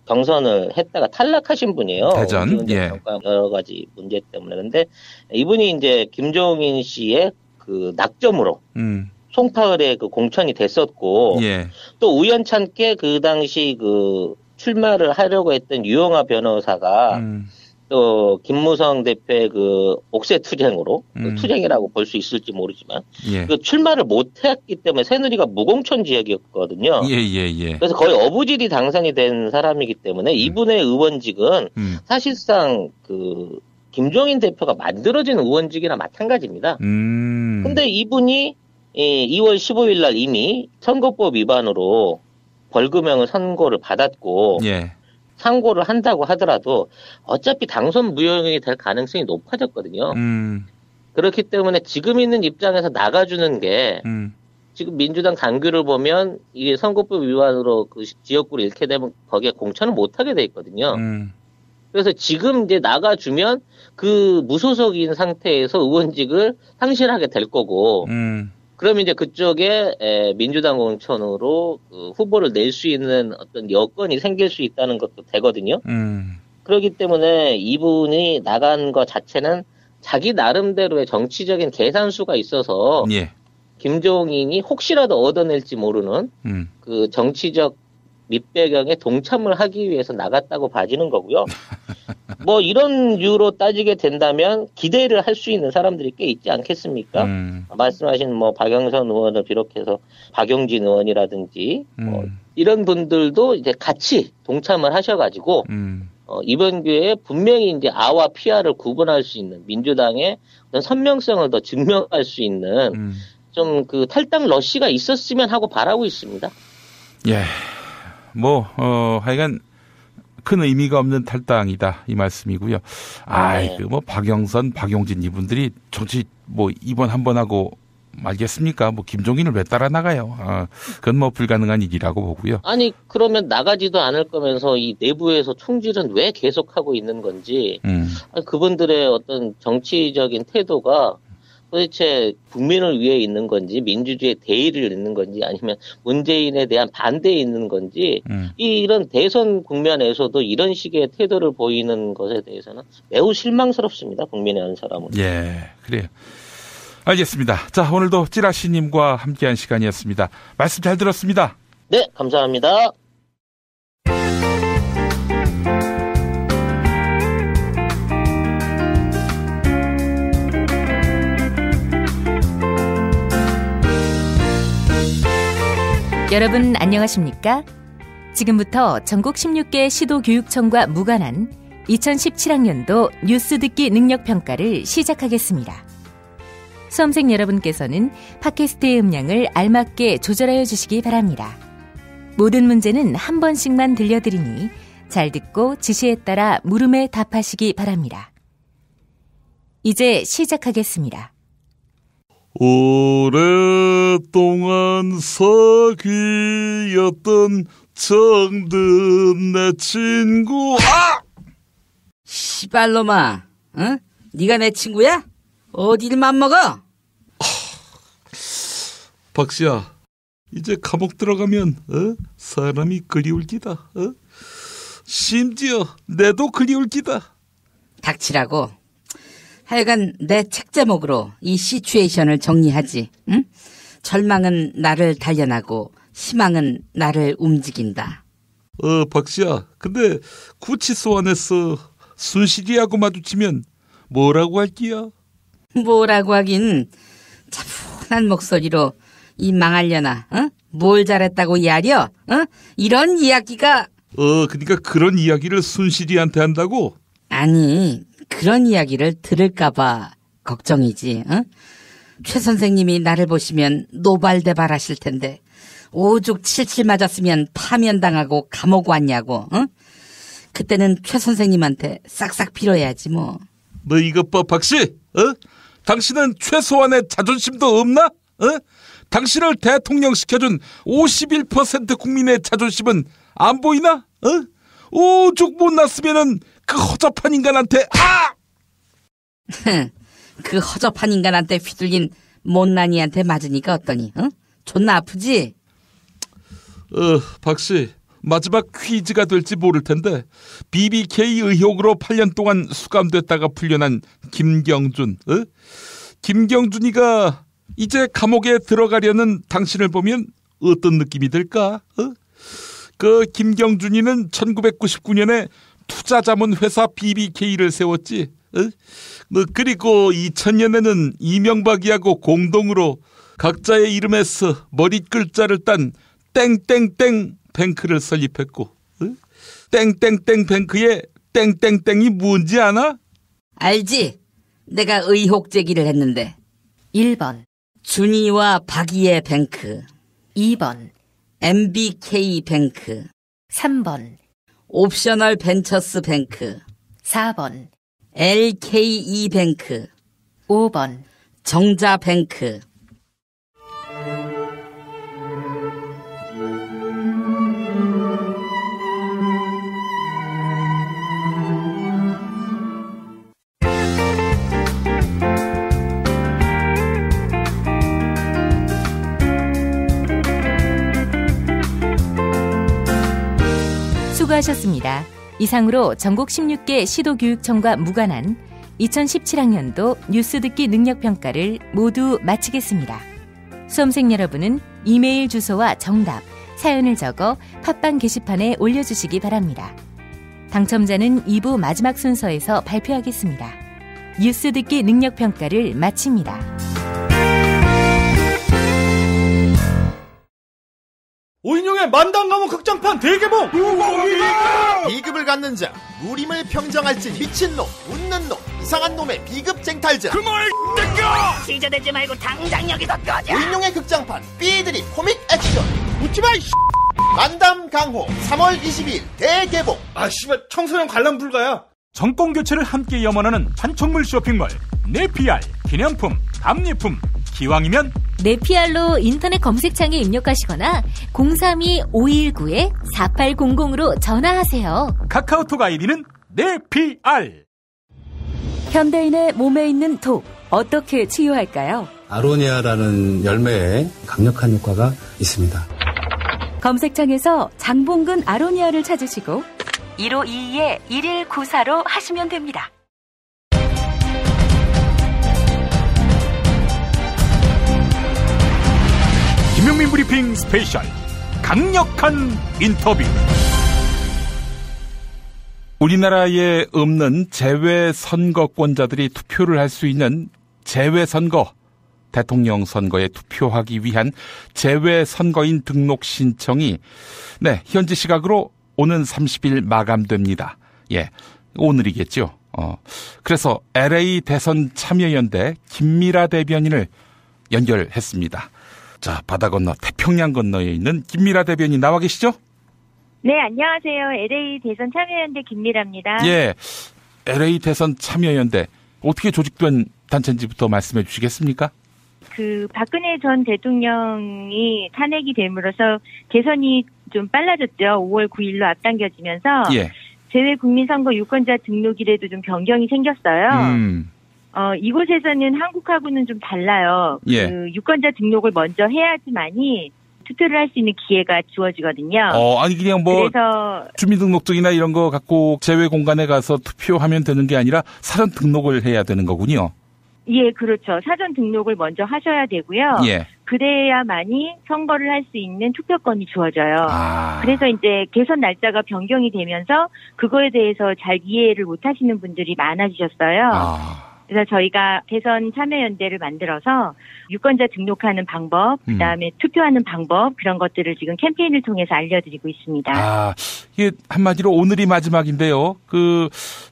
Speaker 12: 경선을 했다가 탈락하신 분이에요.
Speaker 11: 대전.
Speaker 12: 여러 가지 문제 때문에. 근데 이분이 이제 김종인 씨의 그 낙점으로 송파을에 그 공천이 됐었고 또 우연찮게 그 당시 그 출마를 하려고 했던 유영아 변호사가 또 김무성 대표의 그 옥새 투쟁으로 투쟁이라고 볼 수 있을지 모르지만 그 출마를 못했기 때문에 새누리가 무공천 지역이었거든요. 그래서 거의 어부질이 당선이 된 사람이기 때문에 이분의 의원직은 사실상 그 김종인 대표가 만들어진 의원직이나 마찬가지입니다. 근데 이분이 2월 15일 날 이미 선거법 위반으로 벌금형을 선고를 받았고 상고를 한다고 하더라도 어차피 당선 무효형이 될 가능성이 높아졌거든요. 그렇기 때문에 지금 있는 입장에서 나가주는 게 지금 민주당 당규를 보면 이게 선거법 위반으로 그 지역구를 잃게 되면 거기에 공천을 못하게 돼 있거든요. 그래서 지금 이제 나가주면 그 무소속인 상태에서 의원직을 상실하게 될 거고 그러면 이제 그쪽에 민주당 공천으로 그 후보를 낼 수 있는 어떤 여건이 생길 수 있다는 것도 되거든요. 그렇기 때문에 이분이 나간 것 자체는 자기 나름대로의 정치적인 계산수가 있어서 김종인이 혹시라도 얻어낼지 모르는 그 정치적 밑배경에 동참을 하기 위해서 나갔다고 봐지는 거고요. 뭐 이런 이유로 따지게 된다면 기대를 할 수 있는 사람들이 꽤 있지 않겠습니까? 말씀하신 뭐 박영선 의원을 비롯해서 박용진 의원이라든지 뭐 이런 분들도 이제 같이 동참을 하셔가지고 이번 기회에 분명히 이제 아와 피아를 구분할 수 있는 민주당의 어떤 선명성을 더 증명할 수 있는 좀 그 탈당 러시가 있었으면 하고 바라고 있습니다.
Speaker 11: 예. 하여간 큰 의미가 없는 탈당이다 이 말씀이고요. 뭐 박영선, 박용진 이분들이 정치 뭐 이번 한 번 하고 말겠습니까? 뭐 김종인을 왜 따라 나가요? 그건 뭐 불가능한 일이라고 보고요.
Speaker 12: 아니 그러면 나가지도 않을 거면서 이 내부에서 총질은 왜 계속하고 있는 건지 그분들의 어떤 정치적인 태도가 도대체 국민을 위해 있는 건지 민주주의 대의를 있는 건지 아니면 문재인에 대한 반대에 있는 건지 이런 대선 국면에서도 이런 식의 태도를 보이는 것에 대해서는 매우 실망스럽습니다. 국민의 한 사람은.
Speaker 11: 예, 그래요. 알겠습니다. 자, 오늘도 찌라시님과 함께한 시간이었습니다. 말씀 잘 들었습니다.
Speaker 12: 네, 감사합니다.
Speaker 8: 여러분 안녕하십니까? 지금부터 전국 16개 시도교육청과 무관한 2017학년도 뉴스 듣기 능력평가를 시작하겠습니다. 수험생 여러분께서는 팟캐스트의 음량을 알맞게 조절하여 주시기 바랍니다. 모든 문제는 한 번씩만 들려드리니 잘 듣고 지시에 따라 물음에 답하시기 바랍니다. 이제 시작하겠습니다.
Speaker 11: 오랫동안 사귀었던 정든 내 친구.
Speaker 13: 시발놈아, 응? 네가 내 친구야? 어딜 맘먹어?
Speaker 11: 박씨야, 이제 감옥 들어가면 사람이 그리울 기다. 심지어 내도 그리울 기다.
Speaker 13: 닥치라고. 하여간 내 책 제목으로 이 시츄에이션을 정리하지. 응? 절망은 나를 단련하고 희망은 나를 움직인다.
Speaker 11: 박씨야, 근데 구치소 안에서 순실이하고 마주치면 뭐라고 할기야?
Speaker 13: 뭐라고 하긴 차분한 목소리로 이 망할려나, 어? 뭘 잘했다고 이야려? 어? 이런 이야기가.
Speaker 11: 그러니까 그런 이야기를 순실이한테 한다고?
Speaker 13: 아니, 그런 이야기를 들을까봐 걱정이지. 어? 최 선생님이 나를 보시면 노발대발 하실 텐데 오죽 칠칠 맞았으면 파면당하고 감옥 왔냐고. 어? 그때는 최 선생님한테 싹싹 빌어야지 뭐.
Speaker 11: 너 이것 봐, 박씨. 당신은 최소한의 자존심도 없나? 당신을 대통령 시켜준 51% 국민의 자존심은 안 보이나? 오죽 못났으면은 그 허접한 인간한테
Speaker 13: 그 허접한 인간한테 휘둘린 못난이한테 맞으니까 어떠니? 존나 아프지?
Speaker 11: 박씨, 마지막 퀴즈가 될지 모를 텐데 BBK 의혹으로 8년 동안 수감됐다가 풀려난 김경준. 김경준이가 이제 감옥에 들어가려는 당신을 보면 어떤 느낌이 들까? 그 김경준이는 1999년에 투자자문 회사 BBK를 세웠지. 그리고 2000년에는 이명박이하고 공동으로 각자의 이름에서 머리 글자를 딴 땡땡땡 뱅크를 설립했고, 땡땡땡 뱅크의 땡땡땡이 뭔지 아나?
Speaker 13: 알지. 내가 의혹 제기를 했는데.
Speaker 8: 1번
Speaker 13: 준이와 박이의 뱅크.
Speaker 8: 2번
Speaker 13: MBK 뱅크.
Speaker 8: 3번
Speaker 13: 옵셔널 벤처스 뱅크.
Speaker 8: 4번
Speaker 13: LKE 뱅크.
Speaker 8: 5번
Speaker 13: 정자 뱅크.
Speaker 8: 수고하셨습니다. 이상으로 전국 16개 시도교육청과 무관한 2017학년도 뉴스 듣기 능력평가를 모두 마치겠습니다. 수험생 여러분은 이메일 주소와 정답, 사연을 적어 팟빵 게시판에 올려주시기 바랍니다. 당첨자는 2부 마지막 순서에서 발표하겠습니다. 뉴스 듣기 능력평가를 마칩니다.
Speaker 4: 오인용의 만담가목 극장판 대개봉!
Speaker 14: 비급을 갖는 자, 무림을 평정할지 미친놈, 웃는 놈, 이상한 놈의 비급 쟁탈자.
Speaker 15: 그말 땡겨! 시저대지 말고 당장 여기서 꺼져!
Speaker 14: 오인용의 극장판 B들이 코믹 액션. 웃지마 이씨! 만담 강호 3월 22일 대개봉.
Speaker 4: 씨발 청소년 관람 불가야.
Speaker 1: 정권 교체를 함께 염원하는 판촉물 쇼핑몰 네피알. 기념품, 답례품, 기왕이면
Speaker 8: 네피알로 인터넷 검색창에 입력하시거나 032-519-4800으로 전화하세요.
Speaker 1: 카카오톡 아이디는 네피알.
Speaker 8: 현대인의 몸에 있는 독, 어떻게 치유할까요?
Speaker 16: 아로니아라는 열매에 강력한 효과가 있습니다.
Speaker 8: 검색창에서 장봉근 아로니아를 찾으시고 1522-1194로 하시면 됩니다.
Speaker 1: 김용민 브리핑 스페셜 강력한 인터뷰.
Speaker 11: 우리나라에 없는 재외 선거권자들이 투표를 할 수 있는 재외 선거, 대통령 선거에 투표하기 위한 재외선거인 등록 신청이 현지 시각으로 오는 30일 마감됩니다. 오늘이겠죠. 그래서 LA 대선 참여연대 김미라 대변인을 연결했습니다. 자, 바다 건너 태평양 건너에 있는 김미라 대변인 나와 계시죠?
Speaker 17: 네, 안녕하세요. LA 대선 참여연대 김미라입니다.
Speaker 11: 예, LA 대선 참여연대 어떻게 조직된 단체인지부터 말씀해 주시겠습니까?
Speaker 17: 박근혜 전 대통령이 탄핵이 됨으로써 대선이 좀 빨라졌죠. 5월 9일로 앞당겨지면서 재외국민선거 유권자 등록일에도 좀 변경이 생겼어요. 이곳에서는 한국하고는 좀 달라요. 유권자 등록을 먼저 해야지만이 투표를 할 수 있는 기회가 주어지거든요.
Speaker 11: 아니 그냥 그래서 주민등록증이나 이런 거 갖고 재외 공간에 가서 투표하면 되는 게 아니라 사전 등록을 해야 되는 거군요.
Speaker 17: 예, 그렇죠. 사전 등록을 먼저 하셔야 되고요. 그래야만이 선거를 할 수 있는 투표권이 주어져요. 그래서 이제 개선 날짜가 변경이 되면서 그거에 대해서 잘 이해를 못 하시는 분들이 많아지셨어요. 그래서 저희가 대선 참여연대를 만들어서 유권자 등록하는 방법, 그다음에 투표하는 방법 그런 것들을 지금 캠페인을 통해서 알려드리고 있습니다.
Speaker 11: 이게 한마디로 오늘이 마지막인데요.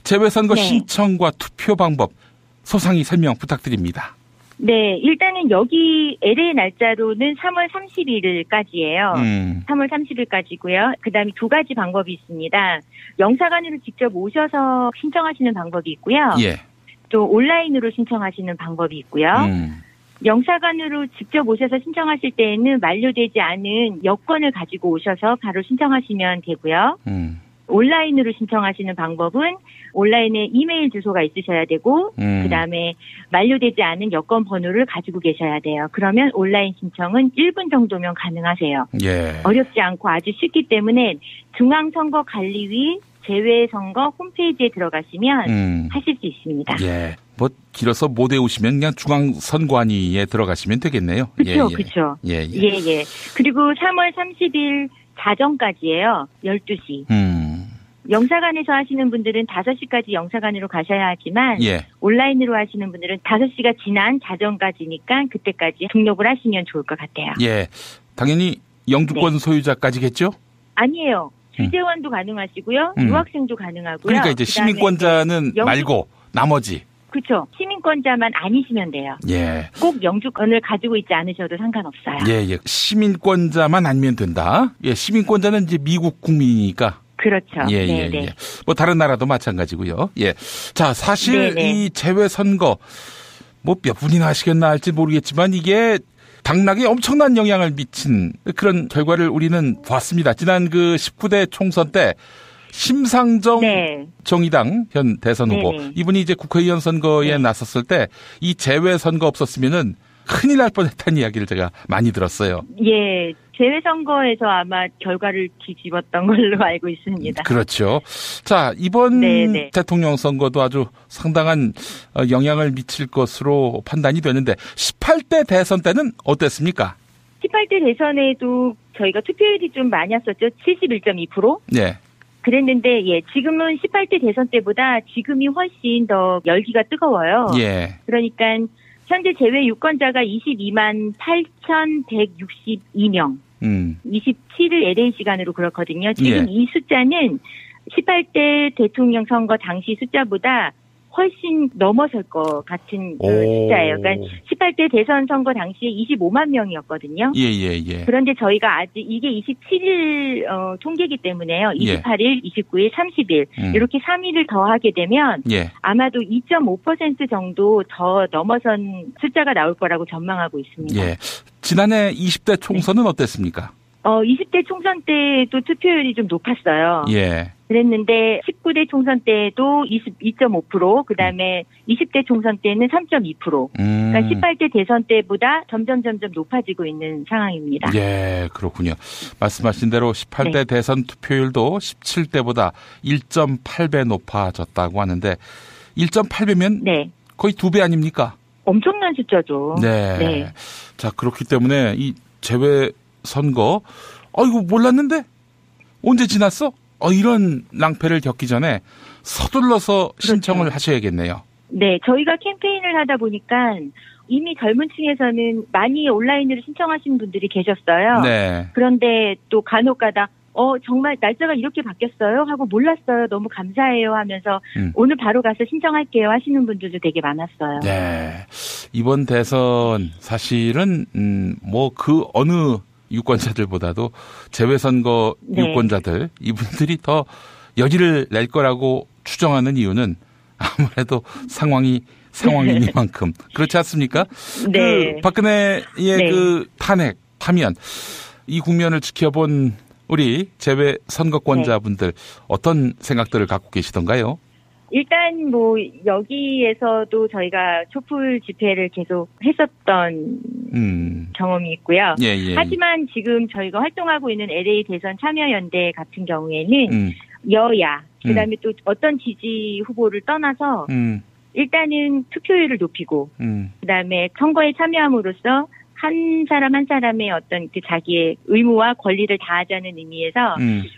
Speaker 11: 재외선거 신청과 투표 방법 소상히 설명 부탁드립니다.
Speaker 17: 네, 일단은 여기 LA 날짜로는 3월 30일까지예요. 3월 30일까지고요. 그다음에 두 가지 방법이 있습니다. 영사관으로 직접 오셔서 신청하시는 방법이 있고요. 또 온라인으로 신청하시는 방법이 있고요. 영사관으로 직접 오셔서 신청하실 때에는 만료되지 않은 여권을 가지고 오셔서 바로 신청하시면 되고요. 온라인으로 신청하시는 방법은 온라인에 이메일 주소가 있으셔야 되고 그다음에 만료되지 않은 여권 번호를 가지고 계셔야 돼요. 그러면 온라인 신청은 1분 정도면 가능하세요. 어렵지 않고 아주 쉽기 때문에 중앙선거관리위 재외선거 홈페이지에 들어가시면 하실 수 있습니다.
Speaker 11: 길어서 못 외우시면 그냥 중앙선관위에 들어가시면 되겠네요.
Speaker 17: 그렇죠. 그리고 3월 30일 자정까지예요. 12시. 영사관에서 하시는 분들은 5시까지 영사관으로 가셔야 하지만 온라인으로 하시는 분들은 5시가 지난 자정까지니까 그때까지 등록을 하시면 좋을 것 같아요.
Speaker 11: 당연히 영주권 소유자까지겠죠?
Speaker 17: 아니에요. 주재원도 가능하시고요. 유학생도 가능하고요.
Speaker 11: 그러니까 이제 시민권자는 말고 나머지.
Speaker 17: 그렇죠. 시민권자만 아니시면 돼요. 꼭 영주권을 가지고 있지 않으셔도 상관없어요.
Speaker 11: 시민권자만 아니면 된다. 시민권자는 이제 미국 국민이니까.
Speaker 17: 그렇죠.
Speaker 11: 뭐 다른 나라도 마찬가지고요. 자, 사실 이 재외선거 몇 분이나 하시겠나 할지 모르겠지만 이게 당락에 엄청난 영향을 미친 그런 결과를 우리는 보았습니다. 지난 19대 총선 때 심상정 정의당 현 대선 후보 이분이 이제 국회의원 선거에 나섰을 때 이 재외선거 없었으면은 큰일 날 뻔했다는 이야기를 제가 많이 들었어요.
Speaker 17: 재외선거에서 아마 결과를 뒤집었던 걸로 알고 있습니다.
Speaker 11: 그렇죠. 자, 이번 대통령 선거도 아주 상당한 영향을 미칠 것으로 판단이 되는데 18대 대선 때는 어땠습니까?
Speaker 17: 18대 대선에도 저희가 투표율이 좀 많았었죠. 71.2%? 그랬는데 지금은 18대 대선 때보다 지금이 훨씬 더 열기가 뜨거워요. 그러니까 현재 재외 유권자가 22만 8,162명. 27일 LA 시간으로 그렇거든요. 지금 이 숫자는 18대 대통령 선거 당시 숫자보다 훨씬 넘어설 것 같은 숫자예요. 그러니까 18대 대선 선거 당시에 25만 명이었거든요. 그런데 저희가 아직 이게 27일 통계이기 때문에요. 28일, 29일, 30일 이렇게 3일을 더하게 되면 아마도 2.5% 정도 더 넘어선 숫자가 나올 거라고 전망하고 있습니다.
Speaker 11: 지난해 20대 총선은 어땠습니까?
Speaker 17: 20대 총선 때도 투표율이 좀 높았어요. 그랬는데 19대 총선 때도 22.5%, 그다음에 20대 총선 때는 3.2%. 그러니까 18대 대선 때보다 점점 높아지고 있는 상황입니다.
Speaker 11: 그렇군요. 말씀하신 대로 18대 대선 투표율도 17대보다 1.8배 높아졌다고 하는데 1.8배면 거의 2배 아닙니까?
Speaker 17: 엄청난 숫자죠.
Speaker 11: 자, 그렇기 때문에 이 재외 선거, 이거 몰랐는데? 언제 지났어? 이런 낭패를 겪기 전에 서둘러서 신청을 하셔야겠네요.
Speaker 17: 저희가 캠페인을 하다 보니까 이미 젊은 층에서는 많이 온라인으로 신청하시는 분들이 계셨어요.
Speaker 11: 네.
Speaker 17: 그런데 또 간혹가다 정말 날짜가 이렇게 바뀌었어요 하고 몰랐어요. 너무 감사해요 하면서 오늘 바로 가서 신청할게요 하시는 분들도 되게 많았어요.
Speaker 11: 네. 이번 대선 사실은 뭐 그 어느 유권자들보다도 재외선거
Speaker 17: 네.
Speaker 11: 유권자들 이분들이 더 여지를 낼 거라고 추정하는 이유는 아무래도 상황이니만큼 그렇지 않습니까?
Speaker 17: 네.
Speaker 11: 그 박근혜의
Speaker 17: 네.
Speaker 11: 그 파면 이 국면을 지켜본 우리 재외 선거권자분들 어떤 생각들을 갖고 계시던가요?
Speaker 17: 일단 뭐 여기에서도 저희가 촛불 집회를 계속 했었던 경험이 있고요.
Speaker 11: 예.
Speaker 17: 하지만 지금 저희가 활동하고 있는 LA 대선 참여연대 같은 경우에는 여야 그다음에 또 어떤 지지 후보를 떠나서 일단은 투표율을 높이고 그다음에 선거에 참여함으로써 한 사람 한 사람의 어떤 그 자기의 의무와 권리를 다하자는 의미에서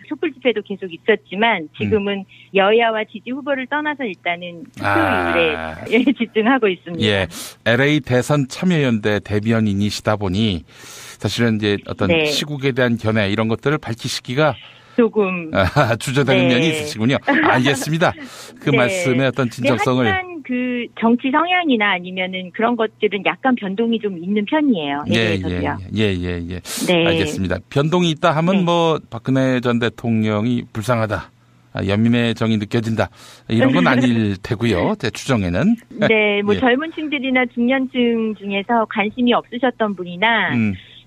Speaker 17: 촛불 집회도 계속 있었지만 지금은 여야와 지지 후보를 떠나서 일단은 투표율에 집중하고 있습니다.
Speaker 11: 예, LA 대선 참여연대 대변인이시다 보니 사실은 이제 어떤
Speaker 17: 네.
Speaker 11: 시국에 대한 견해 이런 것들을 밝히시기가
Speaker 17: 조금
Speaker 11: 주저되는
Speaker 17: 네.
Speaker 11: 면이 있으시군요. 알겠습니다. 그
Speaker 17: 네.
Speaker 11: 말씀의 어떤 진정성을.
Speaker 17: 네, 하지만 그 정치 성향이나 아니면은 그런 것들은 약간 변동이 좀 있는 편이에요.
Speaker 11: 예.
Speaker 17: 네.
Speaker 11: 알겠습니다. 변동이 있다 하면
Speaker 17: 네.
Speaker 11: 뭐 박근혜 전 대통령이 불쌍하다. 연민의 정이 느껴진다. 이런 건 아닐 테고요. 제 추정에는.
Speaker 17: 네, 뭐
Speaker 11: 예.
Speaker 17: 젊은 층들이나 중년층 중에서 관심이 없으셨던 분이나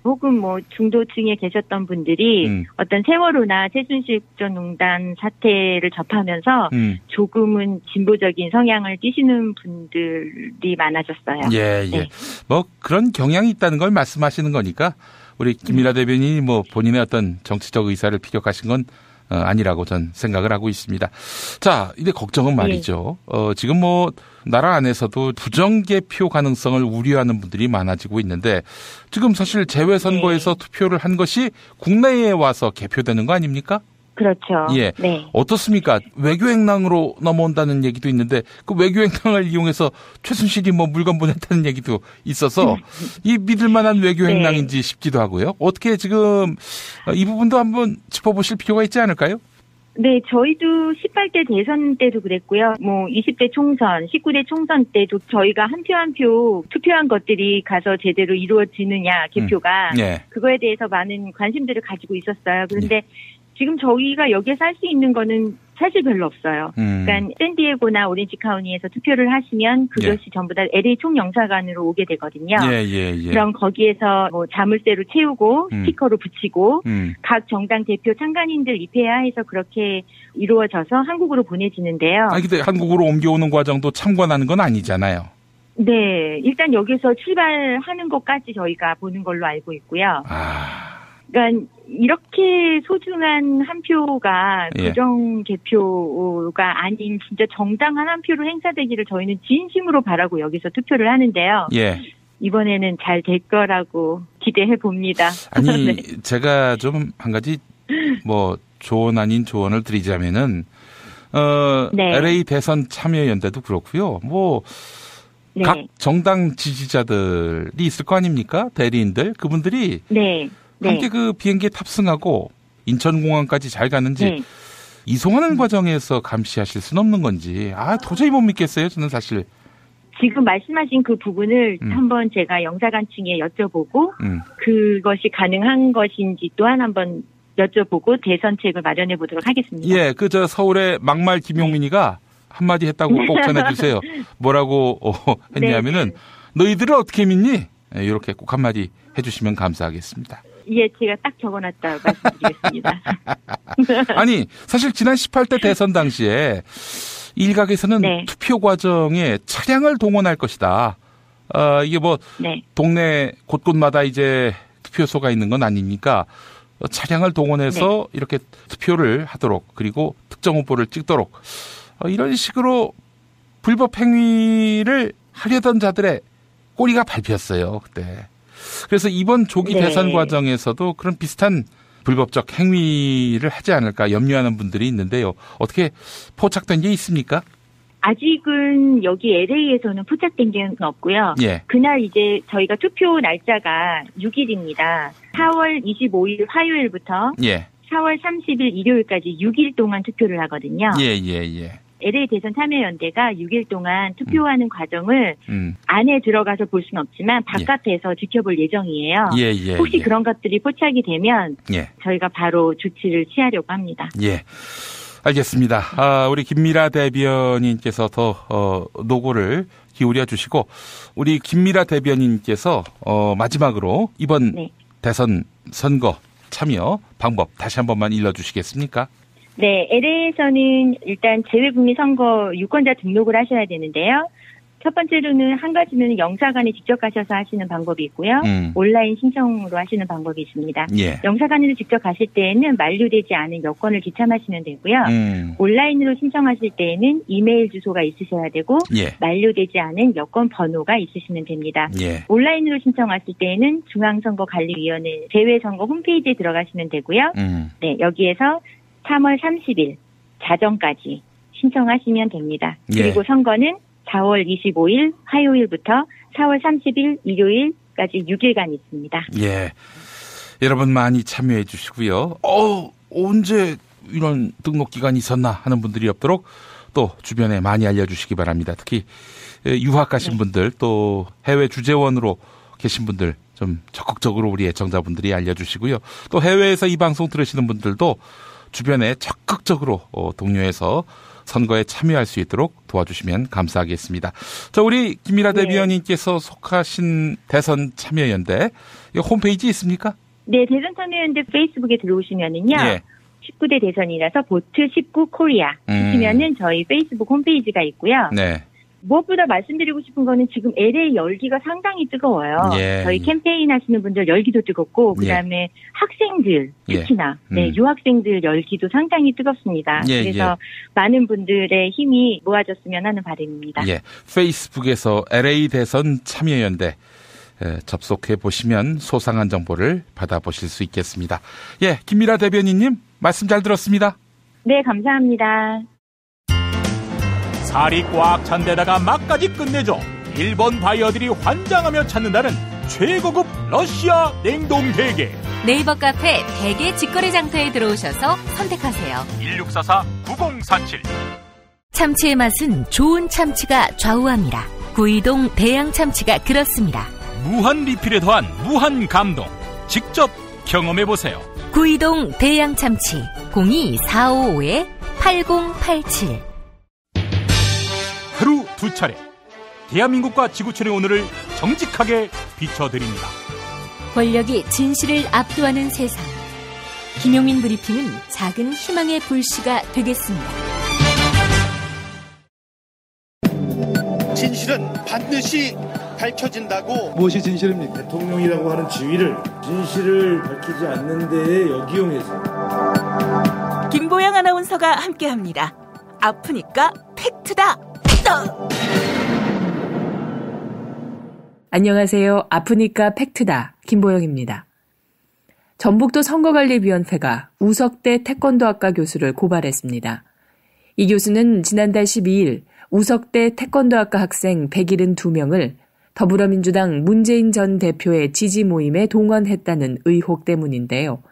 Speaker 17: 혹은 뭐 중도층에 계셨던 분들이 어떤 세월호나 최순실 국정농단 사태를 접하면서 조금은 진보적인 성향을 띠시는 분들이 많아졌어요.
Speaker 11: 예.
Speaker 17: 네.
Speaker 11: 뭐 그런 경향이 있다는 걸 말씀하시는 거니까 우리 김일하 대변인이 뭐 본인의 어떤 정치적 의사를 피력하신 건 아니라고 전 생각을 하고 있습니다. 자, 이제 걱정은 말이죠. 지금 뭐 나라 안에서도 부정개표 가능성을 우려하는 분들이 많아지고 있는데 지금 사실 재외선거에서 투표를 한 것이 국내에 와서 개표되는 거 아닙니까?
Speaker 17: 그렇죠.
Speaker 11: 예.
Speaker 17: 네.
Speaker 11: 어떻습니까? 외교행랑으로 넘어온다는 얘기도 있는데 그 외교행랑을 이용해서 최순실이 뭐 물건 보냈다는 얘기도 있어서 이 믿을 만한 외교행랑인지 싶기도 하고요. 어떻게 지금 이 부분도 한번 짚어보실 필요가 있지 않을까요?
Speaker 17: 네, 저희도 18대 대선 때도 그랬고요. 뭐 20대 총선, 19대 총선 때도 저희가 한 표 한 표 투표한 것들이 가서 제대로 이루어지느냐 개표가 그거에 대해서 많은 관심들을 가지고 있었어요. 그런데 지금 저희가 여기에서 할 수 있는 거는 사실 별로 없어요. 그러니까 샌디에고나 오렌지 카운티에서 투표를 하시면 그것이 전부 다 LA 총영사관으로 오게 되거든요. 그럼 거기에서 뭐 자물쇠로 채우고 스티커로 붙이고 각 정당 대표 참관인들 입회하에서 그렇게 이루어져서 한국으로 보내지는데요.
Speaker 11: 아니 근데 한국으로 옮겨오는 과정도 참관하는 건 아니잖아요.
Speaker 17: 네, 일단 여기서 출발하는 것까지 저희가 보는 걸로 알고 있고요. 그러니까 이렇게 소중한 한 표가 부정 개표가 아닌 진짜 정당한 한 표로 행사되기를 저희는 진심으로 바라고 여기서 투표를 하는데요. 이번에는 잘 될 거라고 기대해 봅니다.
Speaker 11: 아니
Speaker 17: 네.
Speaker 11: 제가 좀 한 가지 뭐 조언 아닌 조언을 드리자면은 LA 대선 참여연대도 그렇고요. 뭐 각 정당 지지자들이 있을 거 아닙니까? 대리인들 그분들이 함께 그 비행기에 탑승하고 인천공항까지 잘 가는지 이송하는 과정에서 감시하실 수는 없는 건지 도저히 못 믿겠어요. 저는 사실.
Speaker 17: 지금 말씀하신 그 부분을 한번 제가 영사관층에 여쭤보고 그것이 가능한 것인지 또한 한번 여쭤보고 대선책을 마련해 보도록 하겠습니다.
Speaker 11: 예, 저 서울의 막말 김용민이가 한마디 했다고 꼭 전해주세요. 뭐라고 했냐면은 너희들을 어떻게 믿니? 이렇게 꼭 한마디 해주시면 감사하겠습니다.
Speaker 17: 예, 제가 딱 적어놨다 말씀드리겠습니다.
Speaker 11: 아니, 사실 지난 18대 대선 당시에 일각에서는 투표 과정에 차량을 동원할 것이다. 이게 뭐 동네 곳곳마다 이제 투표소가 있는 건 아닙니까? 차량을 동원해서 이렇게 투표를 하도록 그리고 특정 후보를 찍도록 이런 식으로 불법 행위를 하려던 자들의 꼬리가 밟혔어요, 그때. 그래서 이번 조기 대선 과정에서도 그런 비슷한 불법적 행위를 하지 않을까 염려하는 분들이 있는데요. 어떻게 포착된 게 있습니까?
Speaker 17: 아직은 여기 LA에서는 포착된 게 없고요.
Speaker 11: 예.
Speaker 17: 그날 이제 저희가 투표 날짜가 6일입니다. 4월 25일 화요일부터
Speaker 11: 예.
Speaker 17: 4월 30일 일요일까지 6일 동안 투표를 하거든요.
Speaker 11: 예.
Speaker 17: LA 대선 참여연대가 6일 동안 투표하는 과정을 안에 들어가서 볼 수는 없지만 바깥에서 지켜볼 예정이에요. 혹시 그런 것들이 포착이 되면 저희가 바로 조치를 취하려고 합니다.
Speaker 11: 예. 알겠습니다. 우리 김미라 대변인께서 더 노고를 기울여 주시고 우리 김미라 대변인께서 마지막으로 이번 대선 선거 참여 방법 다시 한 번만 일러주시겠습니까?
Speaker 17: 네, LA에서는 일단 재외북미 선거 유권자 등록을 하셔야 되는데요. 첫 번째로는 한 가지는 영사관에 직접 가셔서 하시는 방법이 있고요. 온라인 신청으로 하시는 방법이 있습니다. 영사관으로 직접 가실 때에는 만료되지 않은 여권을 지참하시면 되고요. 온라인으로 신청하실 때에는 이메일 주소가 있으셔야 되고 만료되지 않은 여권 번호가 있으시면 됩니다. 온라인으로 신청하실 때에는 중앙선거관리위원회 재외선거 홈페이지에 들어가시면 되고요. 네, 여기에서 3월 30일 자정까지 신청하시면 됩니다. 그리고 선거는 4월 25일 화요일부터 4월 30일 일요일까지 6일간 있습니다.
Speaker 11: 예. 여러분 많이 참여해 주시고요. 언제 이런 등록 기간이 있었나 하는 분들이 없도록 또 주변에 많이 알려주시기 바랍니다. 특히 유학 가신 분들 또 해외 주재원으로 계신 분들 좀 적극적으로 우리 애청자분들이 알려주시고요. 또 해외에서 이 방송 들으시는 분들도 주변에 적극적으로 동료해서 선거에 참여할 수 있도록 도와주시면 감사하겠습니다. 자, 우리 김미라 대변인께서 속하신 대선 참여연대 홈페이지 있습니까?
Speaker 17: 네, 대선 참여연대 페이스북에 들어오시면은요. 19대 대선이라서 보트 19 코리아 하시면은 저희 페이스북 홈페이지가 있고요.
Speaker 11: 네.
Speaker 17: 무엇보다 말씀드리고 싶은 거는 지금 LA 열기가 상당히 뜨거워요. 저희 캠페인 하시는 분들 열기도 뜨겁고 그다음에 학생들 특히나 유학생들 열기도 상당히 뜨겁습니다. 그래서 많은 분들의 힘이 모아졌으면 하는 바람입니다.
Speaker 11: 페이스북에서 LA 대선 참여연대 접속해 보시면 소상한 정보를 받아보실 수 있겠습니다. 김미라 대변인님 말씀 잘 들었습니다.
Speaker 17: 네, 감사합니다.
Speaker 1: 살이 꽉 찬 데다가 맛까지 끝내줘. 일본 바이어들이 환장하며 찾는다는 최고급 러시아 냉동 대게.
Speaker 8: 네이버 카페 대게 직거래 장터에 들어오셔서 선택하세요.
Speaker 1: 1644-9047.
Speaker 8: 참치의 맛은 좋은 참치가 좌우합니다. 구이동 대양 참치가 그렇습니다.
Speaker 1: 무한 리필에 더한 무한 감동. 직접 경험해보세요.
Speaker 8: 구이동 대양 참치 02-455-8087.
Speaker 1: 하루 두 차례 대한민국과 지구촌의 오늘을 정직하게 비춰드립니다.
Speaker 8: 권력이 진실을 압도하는 세상. 김용민 브리핑은 작은 희망의 불씨가 되겠습니다.
Speaker 18: 진실은 반드시 밝혀진다고.
Speaker 4: 무엇이 진실입니까? 대통령이라고 하는 지위를 진실을 밝히지 않는 데에 역이용해서.
Speaker 2: 김보영 아나운서가 함께합니다. 아프니까 팩트다.
Speaker 19: 안녕하세요. 아프니까 팩트다. 김보영입니다. 전북도 선거관리위원회가 우석대 태권도학과 교수를 고발했습니다. 이 교수는 지난달 12일 우석대 태권도학과 학생 172명을 더불어민주당 문재인 전 대표의 지지 모임에 동원했다는 의혹 때문인데요.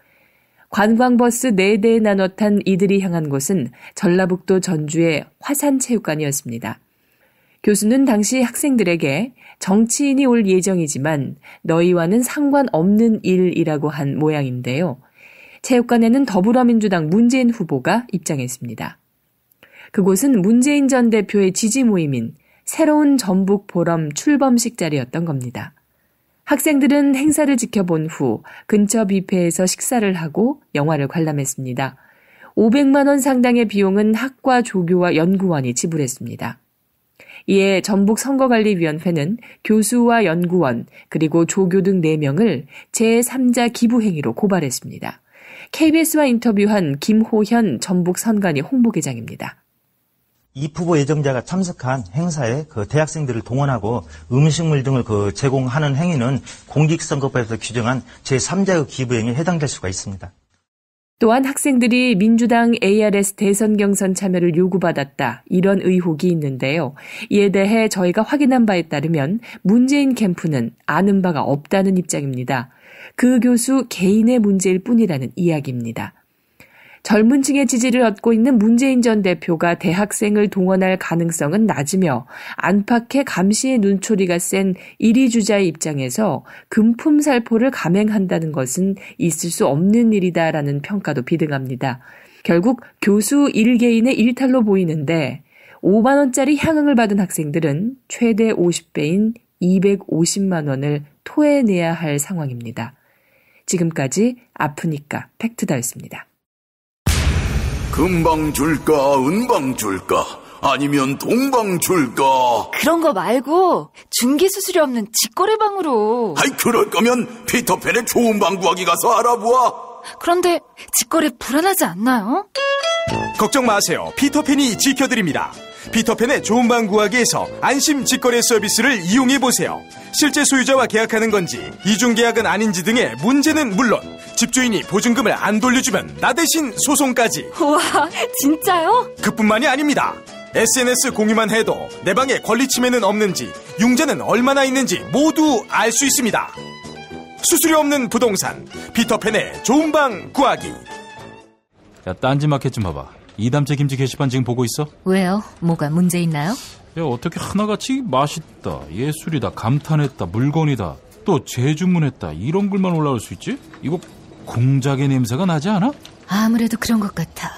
Speaker 19: 관광버스 4대에 나눠 탄 이들이 향한 곳은 전라북도 전주의 화산체육관이었습니다. 교수는 당시 학생들에게 정치인이 올 예정이지만 너희와는 상관없는 일이라고 한 모양인데요. 체육관에는 더불어민주당 문재인 후보가 입장했습니다. 그곳은 문재인 전 대표의 지지 모임인 새로운 전북 보럼 출범식 자리였던 겁니다. 학생들은 행사를 지켜본 후 근처 뷔페에서 식사를 하고 영화를 관람했습니다. 500만 원 상당의 비용은 학과 조교와 연구원이 지불했습니다. 이에 전북선거관리위원회는 교수와 연구원 그리고 조교 등 4명을 제3자 기부행위로 고발했습니다. KBS와 인터뷰한 김호현 전북선관위 홍보계장입니다.
Speaker 20: 이 후보 예정자가 참석한 행사에 대학생들을 동원하고 음식물 등을 제공하는 행위는 공직선거법에서 규정한 제3자의 기부행위에 해당될 수가 있습니다.
Speaker 19: 또한 학생들이 민주당 ARS 대선 경선 참여를 요구받았다. 이런 의혹이 있는데요. 이에 대해 저희가 확인한 바에 따르면 문재인 캠프는 아는 바가 없다는 입장입니다. 그 교수 개인의 문제일 뿐이라는 이야기입니다. 젊은 층의 지지를 얻고 있는 문재인 전 대표가 대학생을 동원할 가능성은 낮으며 안팎의 감시의 눈초리가 센 1위 주자의 입장에서 금품살포를 감행한다는 것은 있을 수 없는 일이다라는 평가도 비등합니다. 결국 교수 1개인의 일탈로 보이는데 5만 원짜리 향응을 받은 학생들은 최대 50배인 250만 원을 토해내야 할 상황입니다. 지금까지 아프니까 팩트다였습니다.
Speaker 21: 금방 줄까 은방 줄까 아니면 동방 줄까?
Speaker 22: 그런 거 말고 중개수수료 없는 직거래방으로.
Speaker 21: 아이 그럴 거면 피터팬의 좋은 방 구하기 가서 알아보아.
Speaker 22: 그런데 직거래 불안하지 않나요?
Speaker 23: 걱정 마세요. 피터팬이 지켜드립니다. 피터팬의 좋은 방 구하기에서 안심 직거래 서비스를 이용해보세요. 실제 소유자와 계약하는 건지 이중계약은 아닌지 등의 문제는 물론 집주인이 보증금을 안 돌려주면 나 대신 소송까지.
Speaker 22: 우와, 진짜요?
Speaker 23: 그뿐만이 아닙니다. SNS 공유만 해도 내 방에 권리 침해는 없는지 융자는 얼마나 있는지 모두 알 수 있습니다. 수수료 없는 부동산 피터팬의 좋은 방 구하기.
Speaker 1: 야, 딴지마켓 좀 봐봐. 이담채 김치 게시판 지금 보고 있어?
Speaker 8: 왜요? 뭐가 문제 있나요?
Speaker 1: 야, 어떻게 하나같이 맛있다, 예술이다, 감탄했다, 물건이다, 또 재주문했다 이런 글만 올라올 수 있지? 이거 공작의 냄새가 나지 않아?
Speaker 8: 아무래도 그런 것 같아.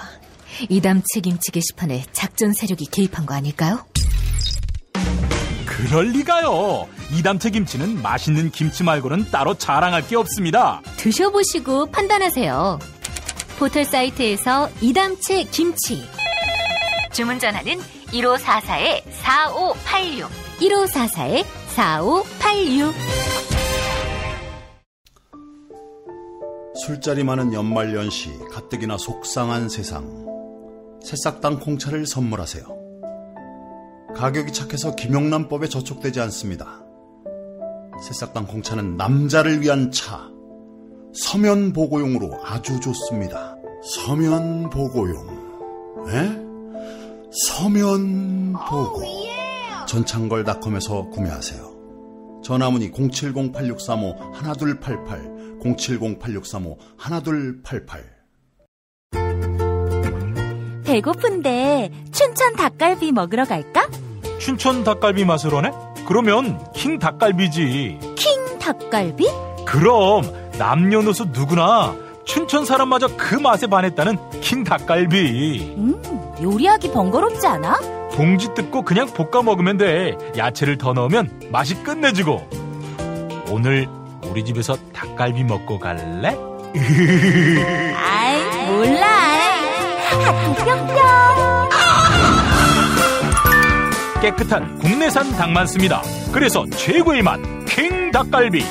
Speaker 8: 이담채 김치 게시판에 작전 세력이 개입한 거 아닐까요?
Speaker 1: 그럴 리가요. 이담채 김치는 맛있는 김치 말고는 따로 자랑할 게 없습니다.
Speaker 8: 드셔보시고 판단하세요. 포털 사이트에서 이담채 김치 주문 전화는 1544-4586 1544-4586.
Speaker 24: 술자리 많은 연말연시 가뜩이나 속상한 세상. 새싹당 콩차를 선물하세요. 가격이 착해서 김영란법에 저촉되지 않습니다. 새싹당 콩차는 남자를 위한 차. 서면보고용으로 아주 좋습니다. 서면보고용. 에? 서면보고. 전창걸닷컴에서 구매하세요. 전화문의 070-8635-1288 070-8635-1288.
Speaker 8: 배고픈데 춘천 닭갈비 먹으러 갈까?
Speaker 1: 춘천 닭갈비 맛을 하네? 그러면 킹 닭갈비지.
Speaker 8: 킹 닭갈비?
Speaker 1: 그럼 남녀노소 누구나 춘천 사람마저 그 맛에 반했다는 킹 닭갈비.
Speaker 8: 요리하기 번거롭지 않아?
Speaker 1: 봉지 뜯고 그냥 볶아 먹으면 돼. 야채를 더 넣으면 맛이 끝내주고. 오늘 우리 집에서 닭갈비 먹고 갈래?
Speaker 8: 아이 몰라. 하트 뿅뿅.
Speaker 1: 깨끗한 국내산 닭만 씁니다. 그래서 최고의 맛 킹 닭갈비.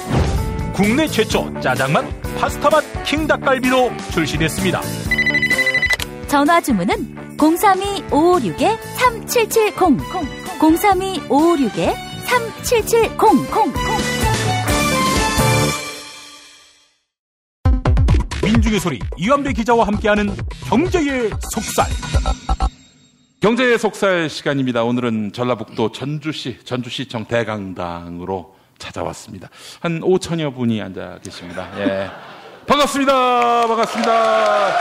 Speaker 1: 국내 최초 짜장맛 파스타맛 킹 닭갈비로 출시됐습니다.
Speaker 8: 전화 주문은 032-556-3770 032-556-3770.
Speaker 1: 민중의 소리 이완배 기자와 함께하는 경제의 속살.
Speaker 11: 경제의 속살 시간입니다. 오늘은 전라북도 전주시청 대강당으로 찾아왔습니다. 한 5천여 분이 앉아 계십니다. 예. 반갑습니다. 반갑습니다.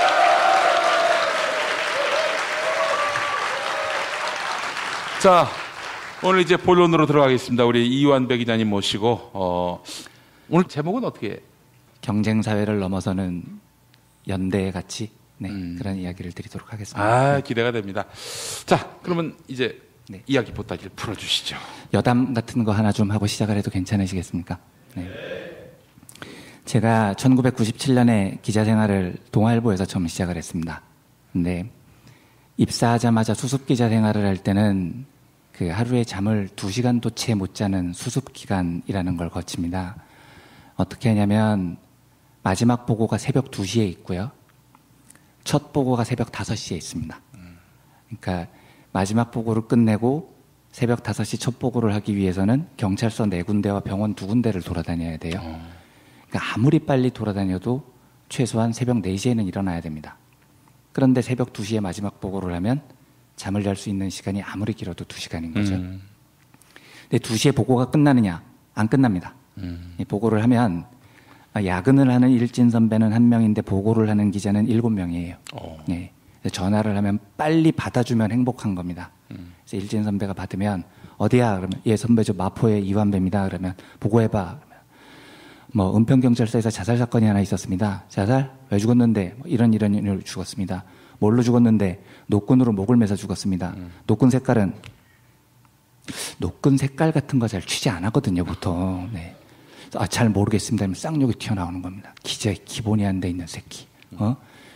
Speaker 11: 자, 오늘 이제 본론으로 들어가겠습니다. 우리 이완배 기자님 모시고 오늘 제목은 어떻게?
Speaker 25: 경쟁사회를 넘어서는 연대의 가치. 네, 그런 이야기를 드리도록 하겠습니다.
Speaker 11: 아, 기대가 됩니다. 자, 그러면 이제 이야기 보따리를 풀어주시죠.
Speaker 25: 여담 같은 거 하나 좀 하고 시작을 해도 괜찮으시겠습니까? 네. 제가 1997년에 기자 생활을 동아일보에서 처음 시작을 했습니다. 근데 입사하자마자 수습 기자 생활을 할 때는 그 하루에 잠을 2시간도 채 못 자는 수습 기간이라는 걸 거칩니다. 어떻게 하냐면 마지막 보고가 새벽 2시에 있고요. 첫 보고가 새벽 5시에 있습니다. 그러니까 마지막 보고를 끝내고 새벽 5시 첫 보고를 하기 위해서는 경찰서 4군데와 병원 2군데를 돌아다녀야 돼요. 그러니까 아무리 빨리 돌아다녀도 최소한 새벽 4시에는 일어나야 됩니다. 그런데 새벽 2시에 마지막 보고를 하면 잠을 잘 수 있는 시간이 아무리 길어도 2시간인 거죠. 근데 2시에 보고가 끝나느냐? 안 끝납니다. 이 보고를 하면 야근을 하는 일진 선배는 1명인데 보고를 하는 기자는 7명이에요. 네. 전화를 하면 빨리 받아주면 행복한 겁니다. 그래서 일진 선배가 받으면 어디야? 그러면 예 선배 저 마포의 이완배입니다. 그러면 보고해봐. 뭐 은평경찰서에서 자살 사건이 하나 있었습니다. 자살? 왜 죽었는데? 뭐 이런 일로 죽었습니다. 뭘로 죽었는데? 노끈으로 목을 매서 죽었습니다. 노끈 색깔은? 노끈 색깔 같은 거 잘 취재 안 하거든요, 보통. 네. 잘 모르겠습니다. 하면 쌍욕이 튀어나오는 겁니다. 기자의 기본이 안 돼 있는 새끼.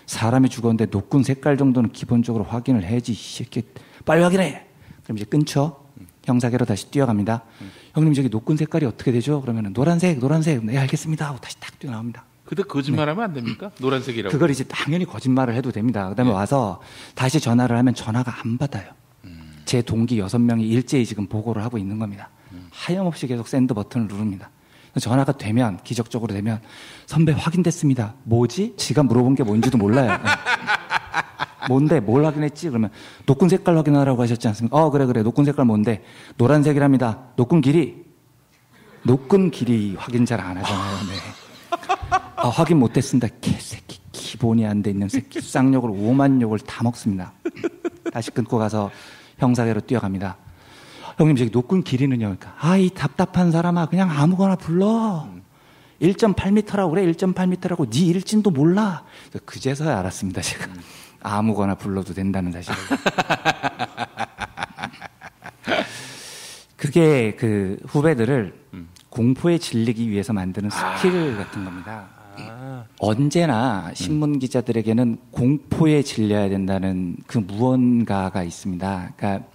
Speaker 25: 사람이 죽었는데 노끈 색깔 정도는 기본적으로 확인을 해야지. 이 새끼 빨리 확인해. 그럼 이제 끊죠. 형사계로 다시 뛰어갑니다. 형님 저기 노끈 색깔이 어떻게 되죠? 그러면 노란색. 네 알겠습니다 하고 다시 딱 뛰어나옵니다.
Speaker 11: 근데 거짓말하면 안 됩니까? 노란색이라고.
Speaker 25: 그걸 이제 당연히 거짓말을 해도 됩니다. 그다음에 와서 다시 전화를 하면 전화가 안 받아요. 제 동기 6명이 일제히 지금 보고를 하고 있는 겁니다. 하염없이 계속 샌드 버튼을 누릅니다. 전화가 되면 기적적으로 되면 선배 확인됐습니다. 뭐지? 지가 물어본 게 뭔지도 몰라요. 뭔데? 뭘 확인했지? 그러면 노끈 색깔 확인하라고 하셨지 않습니까? 그래. 노끈 색깔 뭔데? 노란색이랍니다. 노끈 길이 확인 잘 안 하잖아요. 네. 확인 못했습니다. 개새끼. 기본이 안 돼 있는 새끼. 쌍욕을 5만 욕을 다 먹습니다. 다시 끊고 가서 형사계로 뛰어갑니다. 형님 저기 노끈 길이는요? 그러니까 이 답답한 사람아 그냥 아무거나 불러. 1.8m라고 그래. 1.8m라고 네 일진도 몰라. 그제서야 알았습니다. 제가 아무거나 불러도 된다는 사실을. 그게 그 후배들을 공포에 질리기 위해서 만드는 스킬 같은 겁니다. 언제나 신문 기자들에게는 공포에 질려야 된다는 그 무언가가 있습니다. 그러니까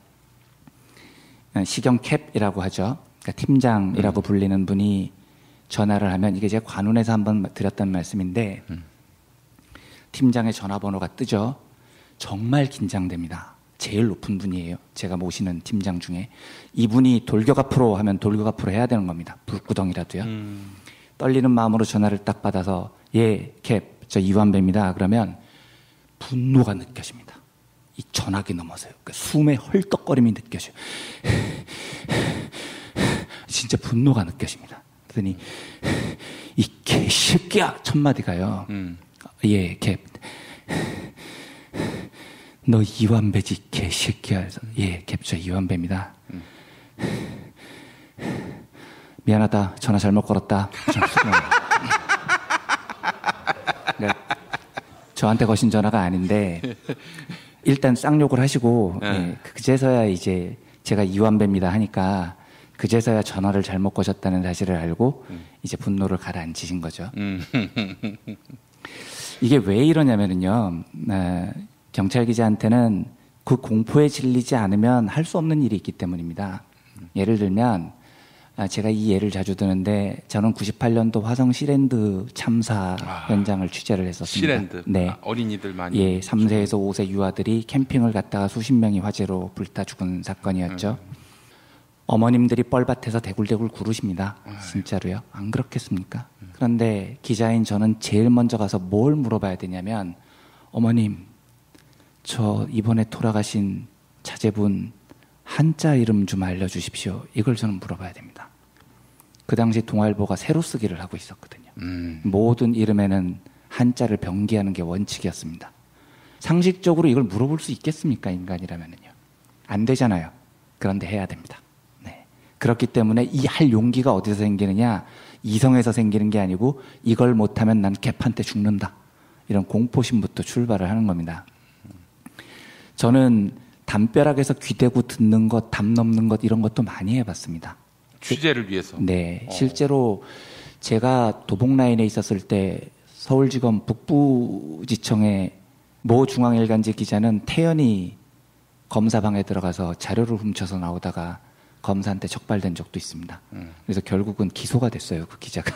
Speaker 25: 시경캡이라고 하죠. 그러니까 팀장이라고 불리는 분이 전화를 하면 이게 제가 관운에서 한번 드렸던 말씀인데 팀장의 전화번호가 뜨죠. 정말 긴장됩니다. 제일 높은 분이에요. 제가 모시는 팀장 중에. 이분이 돌격 앞으로 하면 돌격 앞으로 해야 되는 겁니다. 불구덩이라도요. 떨리는 마음으로 전화를 딱 받아서 예, 캡, 저 이완배입니다. 그러면 분노가 느껴집니다. 이 전화기 넘어서요. 그러니까 숨의 헐떡거림이 느껴져요. 진짜 분노가 느껴집니다. 그러더니 이 개새끼야 첫 마디가요. 예, 캡. 너 이완배지 개새끼야. 예, 캡 저 이완배입니다. 미안하다. 전화 잘못 걸었다. 저한테 거신 전화가 아닌데 일단 쌍욕을 하시고 그제서야 이제 제가 이완배입니다 하니까 그제서야 전화를 잘못 거셨다는 사실을 알고 이제 분노를 가라앉히신 거죠. 이게 왜 이러냐면은요. 경찰 기자한테는 그 공포에 질리지 않으면 할 수 없는 일이 있기 때문입니다. 예를 들면 제가 이 예를 자주 드는데 저는 98년도 화성 시랜드 참사 현장을 취재를 했었습니다.
Speaker 11: 시랜드.
Speaker 25: 네.
Speaker 11: 어린이들 많이.
Speaker 25: 예, 3세에서 5세 유아들이 캠핑을 갔다가 수십 명이 화재로 불타 죽은 사건이었죠. 어머님들이 뻘밭에서 대굴대굴 구르십니다. 진짜로요. 안 그렇겠습니까? 그런데 기자인 저는 제일 먼저 가서 뭘 물어봐야 되냐면 어머님 저 이번에 돌아가신 자제분 한자 이름 좀 알려주십시오. 이걸 저는 물어봐야 됩니다. 그 당시 동아일보가 새로 쓰기를 하고 있었거든요. 모든 이름에는 한자를 병기하는 게 원칙이었습니다. 상식적으로 이걸 물어볼 수 있겠습니까? 인간이라면요. 안 되잖아요. 그런데 해야 됩니다. 네. 그렇기 때문에 이 할 용기가 어디서 생기느냐? 이성에서 생기는 게 아니고 이걸 못하면 난 캡한테 죽는다. 이런 공포심부터 출발을 하는 겁니다. 저는 담벼락에서 귀대고 듣는 것, 담 넘는 것 이런 것도 많이 해봤습니다.
Speaker 11: 취재를 위해서?
Speaker 25: 네. 실제로 제가 도봉라인에 있었을 때 서울지검 북부지청의 모 중앙일간지 기자는 태연히 검사방에 들어가서 자료를 훔쳐서 나오다가 검사한테 적발된 적도 있습니다. 그래서 결국은 기소가 됐어요, 그 기자가.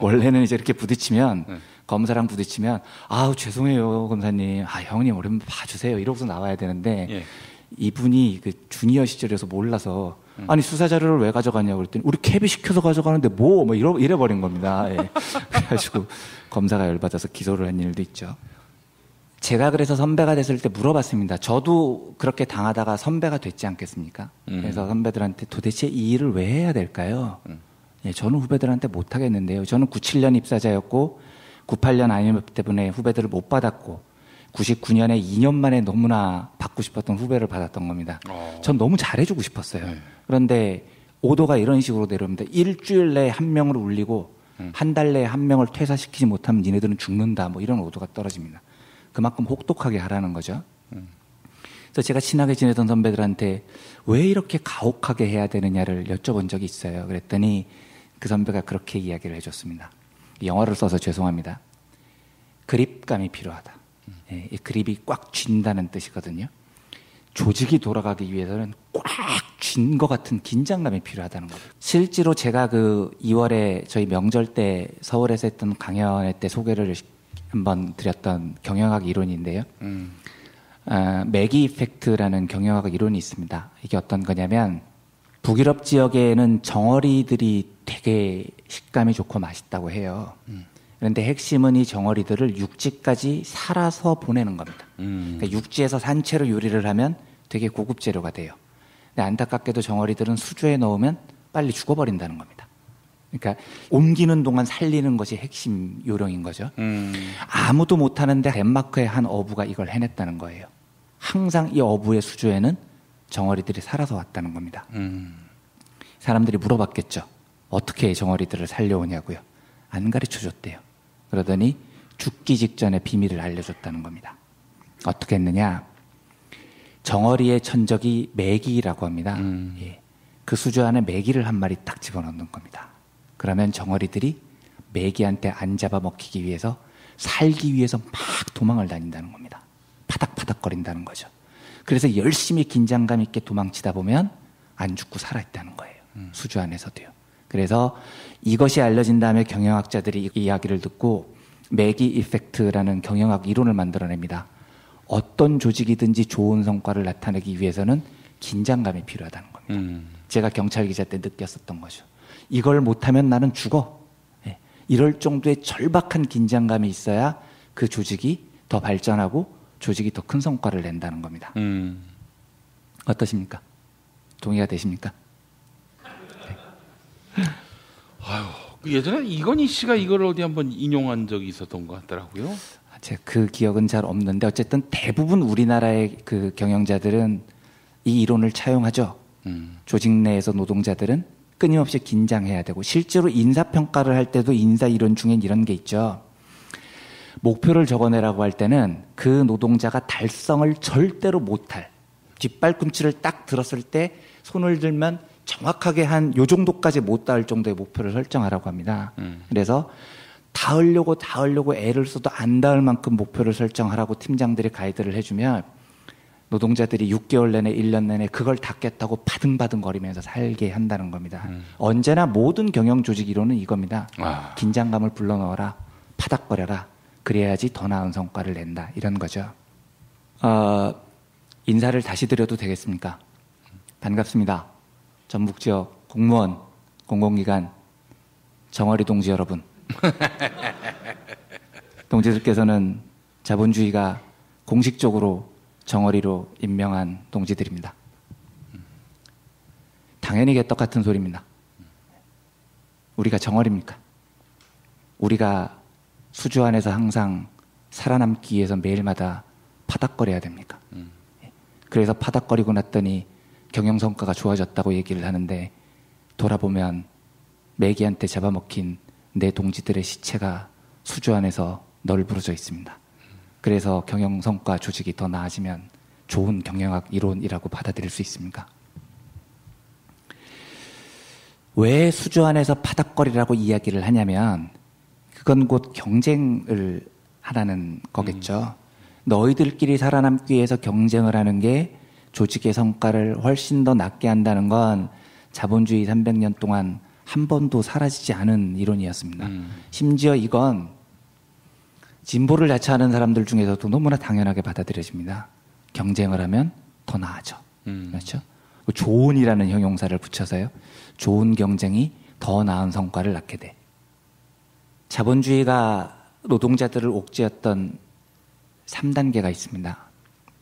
Speaker 25: 원래는 이제 이렇게 부딪히면 검사랑 부딪히면 아우 죄송해요 검사님, 형님 오랜만에 봐주세요 이러고서 나와야 되는데 이분이 그 주니어 시절에서 몰라서 아니 수사 자료를 왜 가져가냐고 그랬더니 우리 캡이 시켜서 가져가는데 뭐 이래버린 겁니다. 예. 그래가지고 검사가 열받아서 기소를 한 일도 있죠. 제가 그래서 선배가 됐을 때 물어봤습니다. 저도 그렇게 당하다가 선배가 됐지 않겠습니까? 그래서 선배들한테 도대체 이 일을 왜 해야 될까요? 예, 저는 후배들한테 못하겠는데요. 저는 97년 입사자였고 98년 IMF 때문에 후배들을 못 받았고 99년에 2년 만에 너무나 받고 싶었던 후배를 받았던 겁니다. 전 너무 잘해주고 싶었어요. 그런데 오도가 이런 식으로 내려옵니다. 일주일 내에 한 명을 울리고 한 달 내에 한 명을 퇴사시키지 못하면 니네들은 죽는다. 뭐 이런 오도가 떨어집니다. 그만큼 혹독하게 하라는 거죠. 그래서 제가 친하게 지내던 선배들한테 왜 이렇게 가혹하게 해야 되느냐를 여쭤본 적이 있어요. 그랬더니 그 선배가 그렇게 이야기를 해줬습니다. 영어를 써서 죄송합니다. 그립감이 필요하다. 이 그립이 꽉 쥔다는 뜻이거든요. 조직이 돌아가기 위해서는 꽉 쥔 것 같은 긴장감이 필요하다는 거죠. 실제로 제가 그 2월에 저희 명절 때 서울에서 했던 강연회 때 소개를 한번 드렸던 경영학 이론인데요. 매기 이펙트라는 경영학 이론이 있습니다. 이게 어떤 거냐면 북유럽 지역에는 정어리들이 되게 식감이 좋고 맛있다고 해요. 그런데 핵심은 이 정어리들을 육지까지 살아서 보내는 겁니다. 그러니까 육지에서 산채로 요리를 하면 되게 고급 재료가 돼요. 근데 안타깝게도 정어리들은 수조에 넣으면 빨리 죽어버린다는 겁니다. 그러니까 옮기는 동안 살리는 것이 핵심 요령인 거죠. 아무도 못하는데 덴마크의 한 어부가 이걸 해냈다는 거예요. 항상 이 어부의 수조에는 정어리들이 살아서 왔다는 겁니다. 사람들이 물어봤겠죠. 어떻게 정어리들을 살려오냐고요. 안 가르쳐줬대요. 그러더니 죽기 직전에 비밀을 알려줬다는 겁니다. 어떻게 했느냐. 정어리의 천적이 메기라고 합니다. 예. 그 수조 안에 메기를 한 마리 딱 집어넣는 겁니다. 그러면 정어리들이 메기한테 안 잡아먹히기 위해서 살기 위해서 막 도망을 다닌다는 겁니다. 파닥파닥거린다는 거죠. 그래서 열심히 긴장감 있게 도망치다 보면 안 죽고 살아있다는 거예요. 수조 안에서도요. 그래서 이것이 알려진 다음에 경영학자들이 이 이야기를 듣고 매기 이펙트라는 경영학 이론을 만들어냅니다. 어떤 조직이든지 좋은 성과를 나타내기 위해서는 긴장감이 필요하다는 겁니다. 제가 경찰 기자 때 느꼈었던 거죠. 이걸 못하면 나는 죽어. 네. 이럴 정도의 절박한 긴장감이 있어야 그 조직이 더 발전하고 조직이 더 큰 성과를 낸다는 겁니다. 어떠십니까? 동의가 되십니까? 네.
Speaker 11: 아유, 예전에 이건희 씨가 이걸 어디 한번 인용한 적이 있었던 것 같더라고요.
Speaker 25: 제가 그 기억은 잘 없는데 어쨌든 대부분 우리나라의 그 경영자들은 이 이론을 차용하죠. 조직 내에서 노동자들은 끊임없이 긴장해야 되고 실제로 인사평가를 할 때도 인사 이론 중엔 이런 게 있죠. 목표를 적어내라고 할 때는 그 노동자가 달성을 절대로 못할 뒷발꿈치를 딱 들었을 때 손을 들면 정확하게 한 요 정도까지 못 닿을 정도의 목표를 설정하라고 합니다. 그래서 닿으려고 애를 써도 안 닿을 만큼 목표를 설정하라고 팀장들이 가이드를 해주면 노동자들이 6개월 내내 1년 내내 그걸 닿겠다고 바등바등거리면서 살게 한다는 겁니다. 언제나 모든 경영 조직 이론은 이겁니다. 긴장감을 불러넣어라. 파닥거려라. 그래야지 더 나은 성과를 낸다. 이런 거죠. 인사를 다시 드려도 되겠습니까? 반갑습니다. 전북지역 공무원, 공공기관, 정어리 동지 여러분. 동지들께서는 자본주의가 공식적으로 정어리로 임명한 동지들입니다. 당연히 개떡 같은 소리입니다. 우리가 정어리입니까? 우리가 수조 안에서 항상 살아남기 위해서 매일마다 파닥거려야 됩니까? 그래서 파닥거리고 났더니 경영성과가 좋아졌다고 얘기를 하는데 돌아보면 매기한테 잡아먹힌 내 동지들의 시체가 수조 안에서 널브러져 있습니다. 그래서 경영성과 조직이 더 나아지면 좋은 경영학 이론이라고 받아들일 수 있습니까? 왜 수조 안에서 파닥거리라고 이야기를 하냐면 그건 곧 경쟁을 하라는 거겠죠. 너희들끼리 살아남기 위해서 경쟁을 하는 게 조직의 성과를 훨씬 더 낮게 한다는 건 자본주의 300년 동안 한 번도 사라지지 않은 이론이었습니다. 심지어 이건 진보를 자처하는 사람들 중에서도 너무나 당연하게 받아들여집니다. 경쟁을 하면 더 나아져. 그렇죠? 좋은이라는 형용사를 붙여서요. 좋은 경쟁이 더 나은 성과를 낳게 돼. 자본주의가 노동자들을 옥죄었던 3단계가 있습니다.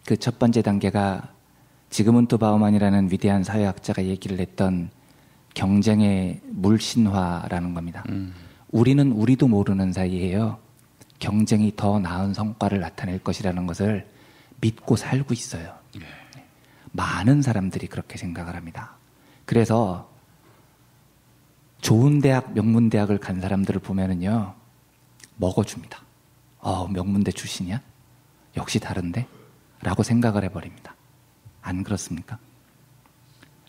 Speaker 25: 그 첫 번째 단계가 지그문트 바우만이라는 위대한 사회학자가 얘기를 했던 경쟁의 물신화라는 겁니다. 우리는 우리도 모르는 사이에요. 경쟁이 더 나은 성과를 나타낼 것이라는 것을 믿고 살고 있어요. 많은 사람들이 그렇게 생각을 합니다. 그래서 좋은 대학, 명문대학을 간 사람들을 보면은요, 먹어줍니다. 명문대 출신이야? 역시 다른데? 라고 생각을 해버립니다. 안 그렇습니까?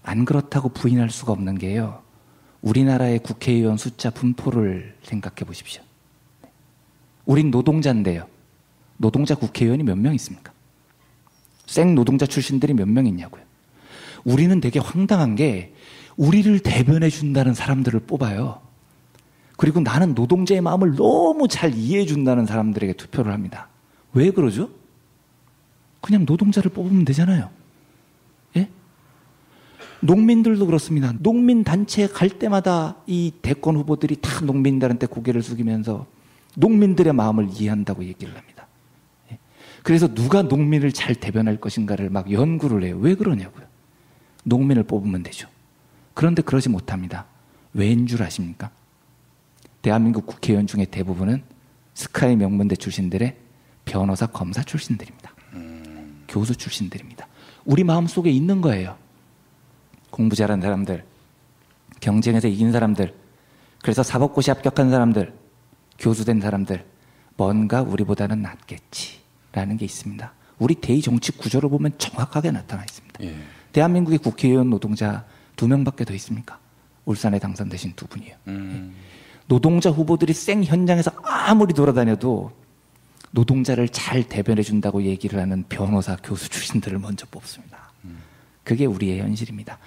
Speaker 25: 안 그렇다고 부인할 수가 없는 게요, 우리나라의 국회의원 숫자 분포를 생각해 보십시오. 우린 노동자인데요. 노동자 국회의원이 몇 명 있습니까? 생 노동자 출신들이 몇 명 있냐고요. 우리는 되게 황당한 게 우리를 대변해 준다는 사람들을 뽑아요. 그리고 나는 노동자의 마음을 너무 잘 이해해 준다는 사람들에게 투표를 합니다. 왜 그러죠? 그냥 노동자를 뽑으면 되잖아요. 예? 농민들도 그렇습니다. 농민단체에 갈 때마다 이 대권 후보들이 다 농민들한테 고개를 숙이면서 농민들의 마음을 이해한다고 얘기를 합니다. 예? 그래서 누가 농민을 잘 대변할 것인가를 막 연구를 해요. 왜 그러냐고요. 농민을 뽑으면 되죠. 그런데 그러지 못합니다. 왜인 줄 아십니까? 대한민국 국회의원 중에 대부분은 스카이 명문대 출신들의 변호사, 검사 출신들입니다. 교수 출신들입니다. 우리 마음속에 있는 거예요. 공부 잘한 사람들, 경쟁에서 이긴 사람들, 그래서 사법고시 합격한 사람들, 교수된 사람들, 뭔가 우리보다는 낫겠지라는 게 있습니다. 우리 대의 정치 구조를 보면 정확하게 나타나 있습니다. 예. 대한민국의 국회의원 노동자 2명밖에 더 있습니까? 울산에 당선되신 2분이에요. 예. 노동자 후보들이 생 현장에서 아무리 돌아다녀도 노동자를 잘 대변해 준다고 얘기를 하는 변호사, 교수 출신들을 먼저 뽑습니다. 그게 우리의 현실입니다.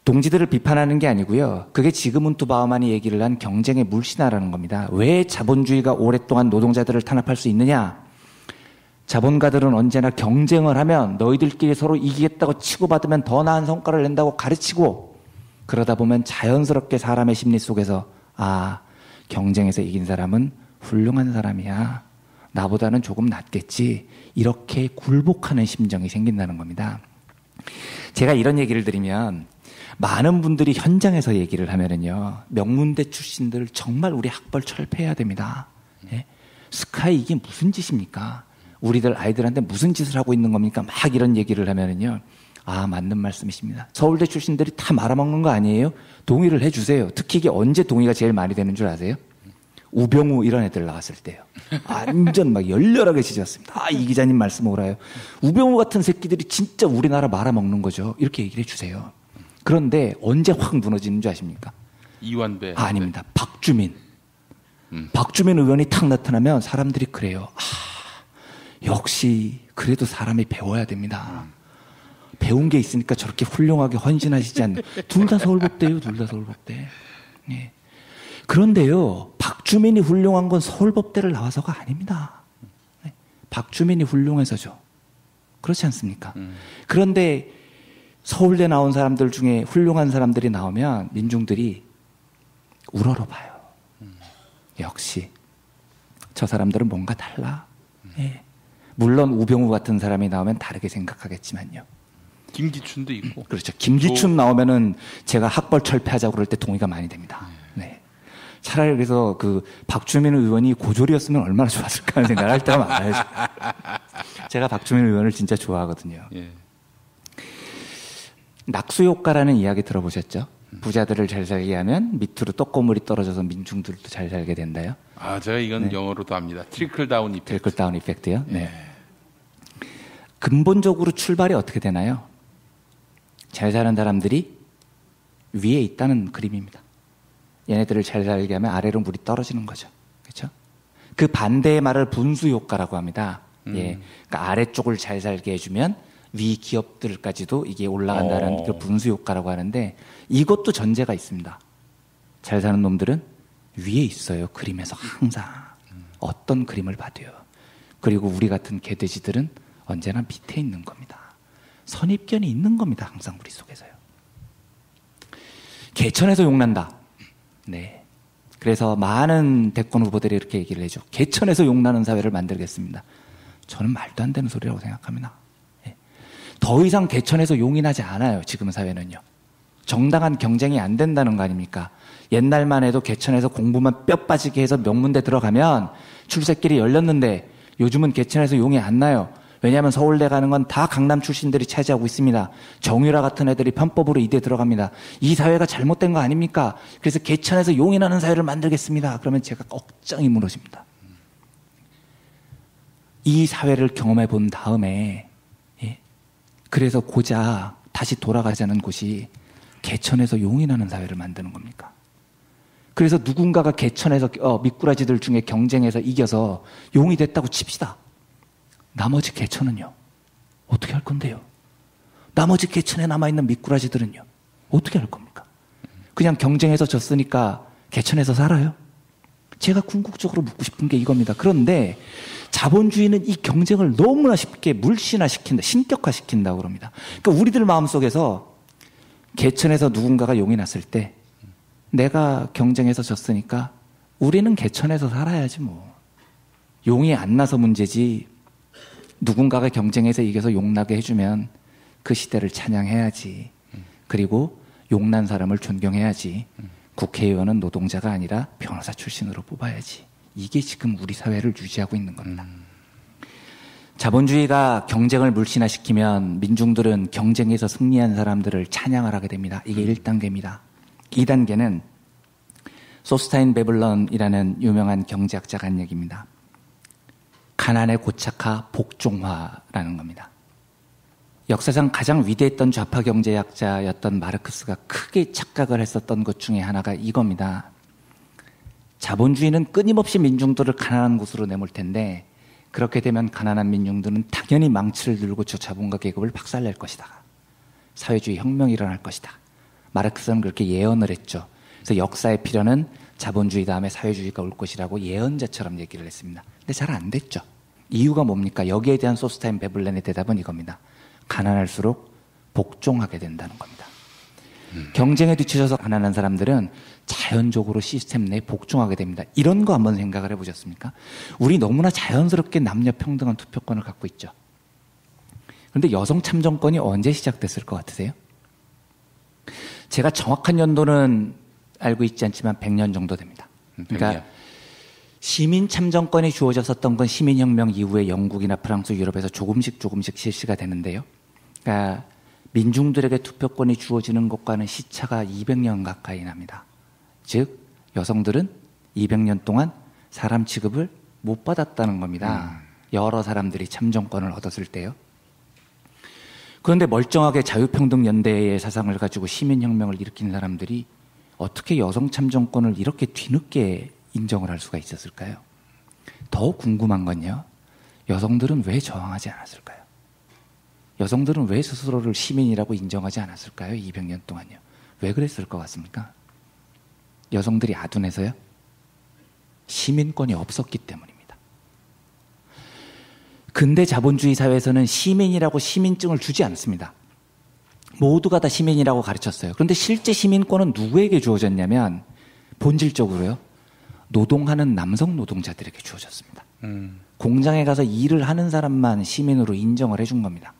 Speaker 25: 동지들을 비판하는 게 아니고요. 그게 지그문트 바우만이 얘기를 한 경쟁의 물신화라는 겁니다. 왜 자본주의가 오랫동안 노동자들을 탄압할 수 있느냐? 자본가들은 언제나 경쟁을 하면 너희들끼리 서로 이기겠다고 치고받으면 더 나은 성과를 낸다고 가르치고, 그러다 보면 자연스럽게 사람의 심리 속에서 경쟁에서 이긴 사람은 훌륭한 사람이야, 나보다는 조금 낫겠지, 이렇게 굴복하는 심정이 생긴다는 겁니다. 제가 이런 얘기를 드리면 많은 분들이 현장에서 얘기를 하면은요, 명문대 출신들 정말 우리 학벌 철폐해야 됩니다. 예? 스카이 이게 무슨 짓입니까? 우리들 아이들한테 무슨 짓을 하고 있는 겁니까? 막 이런 얘기를 하면은요, 맞는 말씀이십니다. 서울대 출신들이 다 말아먹는 거 아니에요? 동의를 해주세요. 특히 이게 언제 동의가 제일 많이 되는 줄 아세요? 우병우 이런 애들 나왔을 때요. 완전 막 열렬하게 지졌습니다. 이 기자님 말씀 옳아요. 우병우 같은 새끼들이 진짜 우리나라 말아먹는 거죠. 이렇게 얘기를 해주세요. 그런데 언제 확 무너지는 줄 아십니까?
Speaker 11: 이완배.
Speaker 25: 아닙니다. 박주민. 박주민 의원이 탁 나타나면 사람들이 그래요. 역시 그래도 사람이 배워야 됩니다. 배운 게 있으니까 저렇게 훌륭하게 헌신하시지 않는. 둘 다 서울법대예요. 둘 다 서울법대. 예. 그런데요, 박주민이 훌륭한 건 서울법대를 나와서가 아닙니다. 네. 박주민이 훌륭해서죠. 그렇지 않습니까? 그런데 서울대 나온 사람들 중에 훌륭한 사람들이 나오면 민중들이 우러러봐요. 역시 저 사람들은 뭔가 달라. 예. 물론 우병우 같은 사람이 나오면 다르게 생각하겠지만요.
Speaker 11: 김기춘도 있고.
Speaker 25: 그렇죠. 김기춘 나오면은 제가 학벌 철폐하자고 그럴 때 동의가 많이 됩니다. 네. 차라리 그래서 그 박주민 의원이 고졸이었으면 얼마나 좋았을까 하는 생각을 할 때가 많아요. 제가 박주민 의원을 진짜 좋아하거든요. 예. 낙수효과라는 이야기 들어보셨죠? 부자들을 잘 살게 하면 밑으로 떡고물이 떨어져서 민중들도 잘 살게 된다요.
Speaker 11: 제가 이건 영어로도 압니다. 트리클 다운 이펙트.
Speaker 25: 트리클 다운 이펙트요? 네. 근본적으로 출발이 어떻게 되나요? 잘 사는 사람들이 위에 있다는 그림입니다. 얘네들을 잘 살게 하면 아래로 물이 떨어지는 거죠. 그렇죠? 그 반대의 말을 분수 효과라고 합니다. 예. 그러니까 아래쪽을 잘 살게 해주면 위 기업들까지도 이게 올라간다는 그 분수 효과라고 하는데, 이것도 전제가 있습니다. 잘 사는 놈들은 위에 있어요. 그림에서 항상. 어떤 그림을 봐도요. 그리고 우리 같은 개돼지들은 언제나 밑에 있는 겁니다. 선입견이 있는 겁니다. 항상 우리 속에서요. 개천에서 용난다. 네. 그래서 많은 대권 후보들이 이렇게 얘기를 해줘. 개천에서 용나는 사회를 만들겠습니다. 저는 말도 안 되는 소리라고 생각합니다. 더 이상 개천에서 용이 나지 않아요. 지금 사회는요. 정당한 경쟁이 안 된다는 거 아닙니까? 옛날만 해도 개천에서 공부만 뼈 빠지게 해서 명문대 들어가면 출세길이 열렸는데 요즘은 개천에서 용이 안 나요. 왜냐하면 서울대 가는 건 다 강남 출신들이 차지하고 있습니다. 정유라 같은 애들이 편법으로 이대 들어갑니다. 이 사회가 잘못된 거 아닙니까? 그래서 개천에서 용이 나는 사회를 만들겠습니다. 그러면 제가 억장이 무너집니다. 이 사회를 경험해 본 다음에 그래서 고작 다시 돌아가자는 곳이 개천에서 용이 나는 사회를 만드는 겁니까? 그래서 누군가가 개천에서 미꾸라지들 중에 경쟁해서 이겨서 용이 됐다고 칩시다. 나머지 개천은요? 어떻게 할 건데요? 나머지 개천에 남아있는 미꾸라지들은요? 어떻게 할 겁니까? 그냥 경쟁해서 졌으니까 개천에서 살아요? 제가 궁극적으로 묻고 싶은 게 이겁니다. 그런데 자본주의는 이 경쟁을 너무나 쉽게 물신화시킨다, 신격화시킨다고 그럽니다. 그러니까 우리들 마음속에서 개천에서 누군가가 용이 났을 때 내가 경쟁해서 졌으니까 우리는 개천에서 살아야지 뭐. 용이 안 나서 문제지 누군가가 경쟁해서 이겨서 용나게 해주면 그 시대를 찬양해야지. 그리고 용난 사람을 존경해야지. 국회의원은 노동자가 아니라 변호사 출신으로 뽑아야지. 이게 지금 우리 사회를 유지하고 있는 겁니다. 자본주의가 경쟁을 물신화시키면 민중들은 경쟁에서 승리한 사람들을 찬양을 하게 됩니다. 이게 1단계입니다. 2단계는 소스타인 베블런이라는 유명한 경제학자가 한 얘기입니다. 가난의 고착화, 복종화라는 겁니다. 역사상 가장 위대했던 좌파 경제학자였던 마르크스가 크게 착각을 했었던 것 중에 하나가 이겁니다. 자본주의는 끊임없이 민중들을 가난한 곳으로 내몰 텐데 그렇게 되면 가난한 민중들은 당연히 망치를 들고 저 자본가 계급을 박살낼 것이다. 사회주의 혁명이 일어날 것이다. 마르크스는 그렇게 예언을 했죠. 그래서 역사의 필연은 자본주의 다음에 사회주의가 올 것이라고 예언자처럼 얘기를 했습니다. 근데 잘 안 됐죠. 이유가 뭡니까? 여기에 대한 소스타인 베블렌의 대답은 이겁니다. 가난할수록 복종하게 된다는 겁니다. 경쟁에 뒤처져서 가난한 사람들은 자연적으로 시스템 내에 복종하게 됩니다. 이런 거 한번 생각을 해보셨습니까? 우리 너무나 자연스럽게 남녀 평등한 투표권을 갖고 있죠. 그런데 여성 참정권이 언제 시작됐을 것 같으세요? 제가 정확한 연도는 알고 있지 않지만 100년 정도 됩니다. 그러니까 시민 참정권이 주어졌었던 건 시민혁명 이후에 영국이나 프랑스, 유럽에서 조금씩 실시가 되는데요. 그러니까 민중들에게 투표권이 주어지는 것과는 시차가 200년 가까이 납니다. 즉 여성들은 200년 동안 사람 취급을 못 받았다는 겁니다. 여러 사람들이 참정권을 얻었을 때요. 그런데 멀쩡하게 자유평등연대의 사상을 가지고 시민혁명을 일으킨 사람들이 어떻게 여성 참정권을 이렇게 뒤늦게 인정을 할 수가 있었을까요? 더 궁금한 건요. 여성들은 왜 저항하지 않았을까요? 여성들은 왜 스스로를 시민이라고 인정하지 않았을까요? 200년 동안요. 왜 그랬을 것 같습니까? 여성들이 아둔해서요? 시민권이 없었기 때문입니다. 근대 자본주의 사회에서는 시민이라고 시민증을 주지 않습니다. 모두가 다 시민이라고 가르쳤어요. 그런데 실제 시민권은 누구에게 주어졌냐면 본질적으로요. 노동하는 남성 노동자들에게 주어졌습니다. 공장에 가서 일을 하는 사람만 시민으로 인정을 해준 겁니다.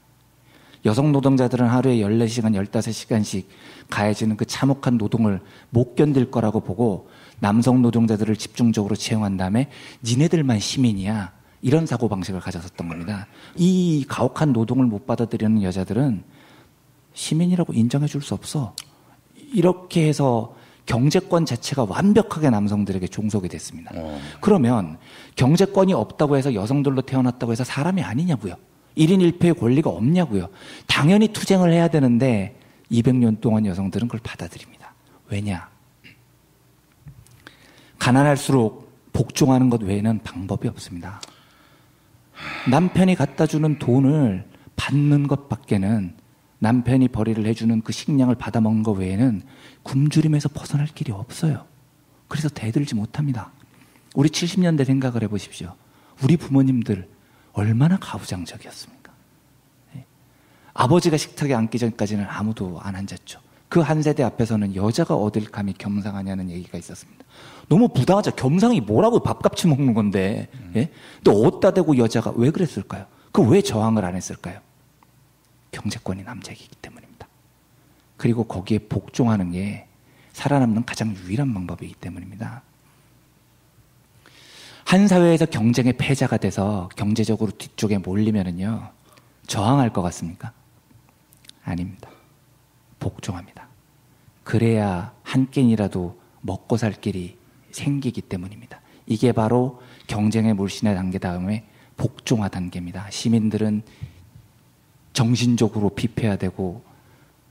Speaker 25: 여성 노동자들은 하루에 14시간, 15시간씩 가해지는 그 참혹한 노동을 못 견딜 거라고 보고 남성 노동자들을 집중적으로 채용한 다음에 니네들만 시민이야. 이런 사고방식을 가졌었던 겁니다. 이 가혹한 노동을 못 받아들이는 여자들은 시민이라고 인정해 줄 수 없어. 이렇게 해서 경제권 자체가 완벽하게 남성들에게 종속이 됐습니다. 그러면 경제권이 없다고 해서 여성들로 태어났다고 해서 사람이 아니냐고요. 1인 1표의 권리가 없냐고요. 당연히 투쟁을 해야 되는데 200년 동안 여성들은 그걸 받아들입니다. 왜냐? 가난할수록 복종하는 것 외에는 방법이 없습니다. 남편이 갖다 주는 돈을 받는 것밖에는 남편이 벌이를 해주는 그 식량을 받아먹는 것 외에는 굶주림에서 벗어날 길이 없어요. 그래서 대들지 못합니다. 우리 70년대 생각을 해보십시오. 우리 부모님들 얼마나 가부장적이었습니까? 아버지가 식탁에 앉기 전까지는 아무도 안 앉았죠. 그 한 세대 앞에서는 여자가 어딜 감히 겸상하냐는 얘기가 있었습니다. 너무 부당하죠. 겸상이 뭐라고 밥값이 먹는 건데. 예? 또 어디다 대고 여자가 왜 그랬을까요? 그 왜 저항을 안 했을까요? 경제권이 남자이기 때문입니다. 그리고 거기에 복종하는 게 살아남는 가장 유일한 방법이기 때문입니다. 한 사회에서 경쟁의 패자가 돼서 경제적으로 뒤쪽에 몰리면은요, 저항할 것 같습니까? 아닙니다. 복종합니다. 그래야 한 끼니라도 먹고 살 길이 생기기 때문입니다. 이게 바로 경쟁의 물신의 단계 다음에 복종화 단계입니다. 시민들은 정신적으로 피폐화되고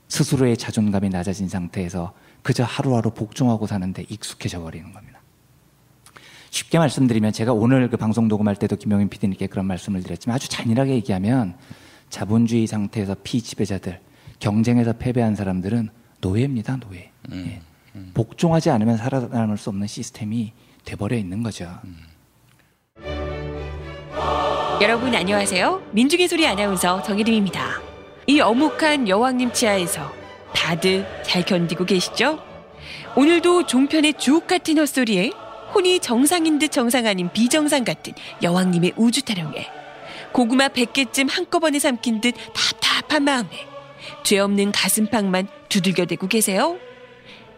Speaker 25: 스스로의 자존감이 낮아진 상태에서 그저 하루하루 복종하고 사는데 익숙해져 버리는 겁니다. 쉽게 말씀드리면 제가 오늘 그 방송 녹음할 때도 김용민 PD님께 그런 말씀을 드렸지만 아주 잔인하게 얘기하면 자본주의 상태에서 피지배자들, 경쟁에서 패배한 사람들은 노예입니다. 노예. 예. 복종하지 않으면 살아남을 수 없는 시스템이 돼버려 있는 거죠.
Speaker 3: 여러분 안녕하세요. 민중의 소리 아나운서 정혜림입니다. 이 어묵한 여왕님 치아에서 다들 잘 견디고 계시죠? 오늘도 종편의 주옥 같은 헛소리에 혼이 정상인 듯 정상 아닌 비정상 같은 여왕님의 우주 타령에 고구마 100개쯤 한꺼번에 삼킨 듯 답답한 마음에 죄 없는 가슴팍만 두들겨대고 계세요.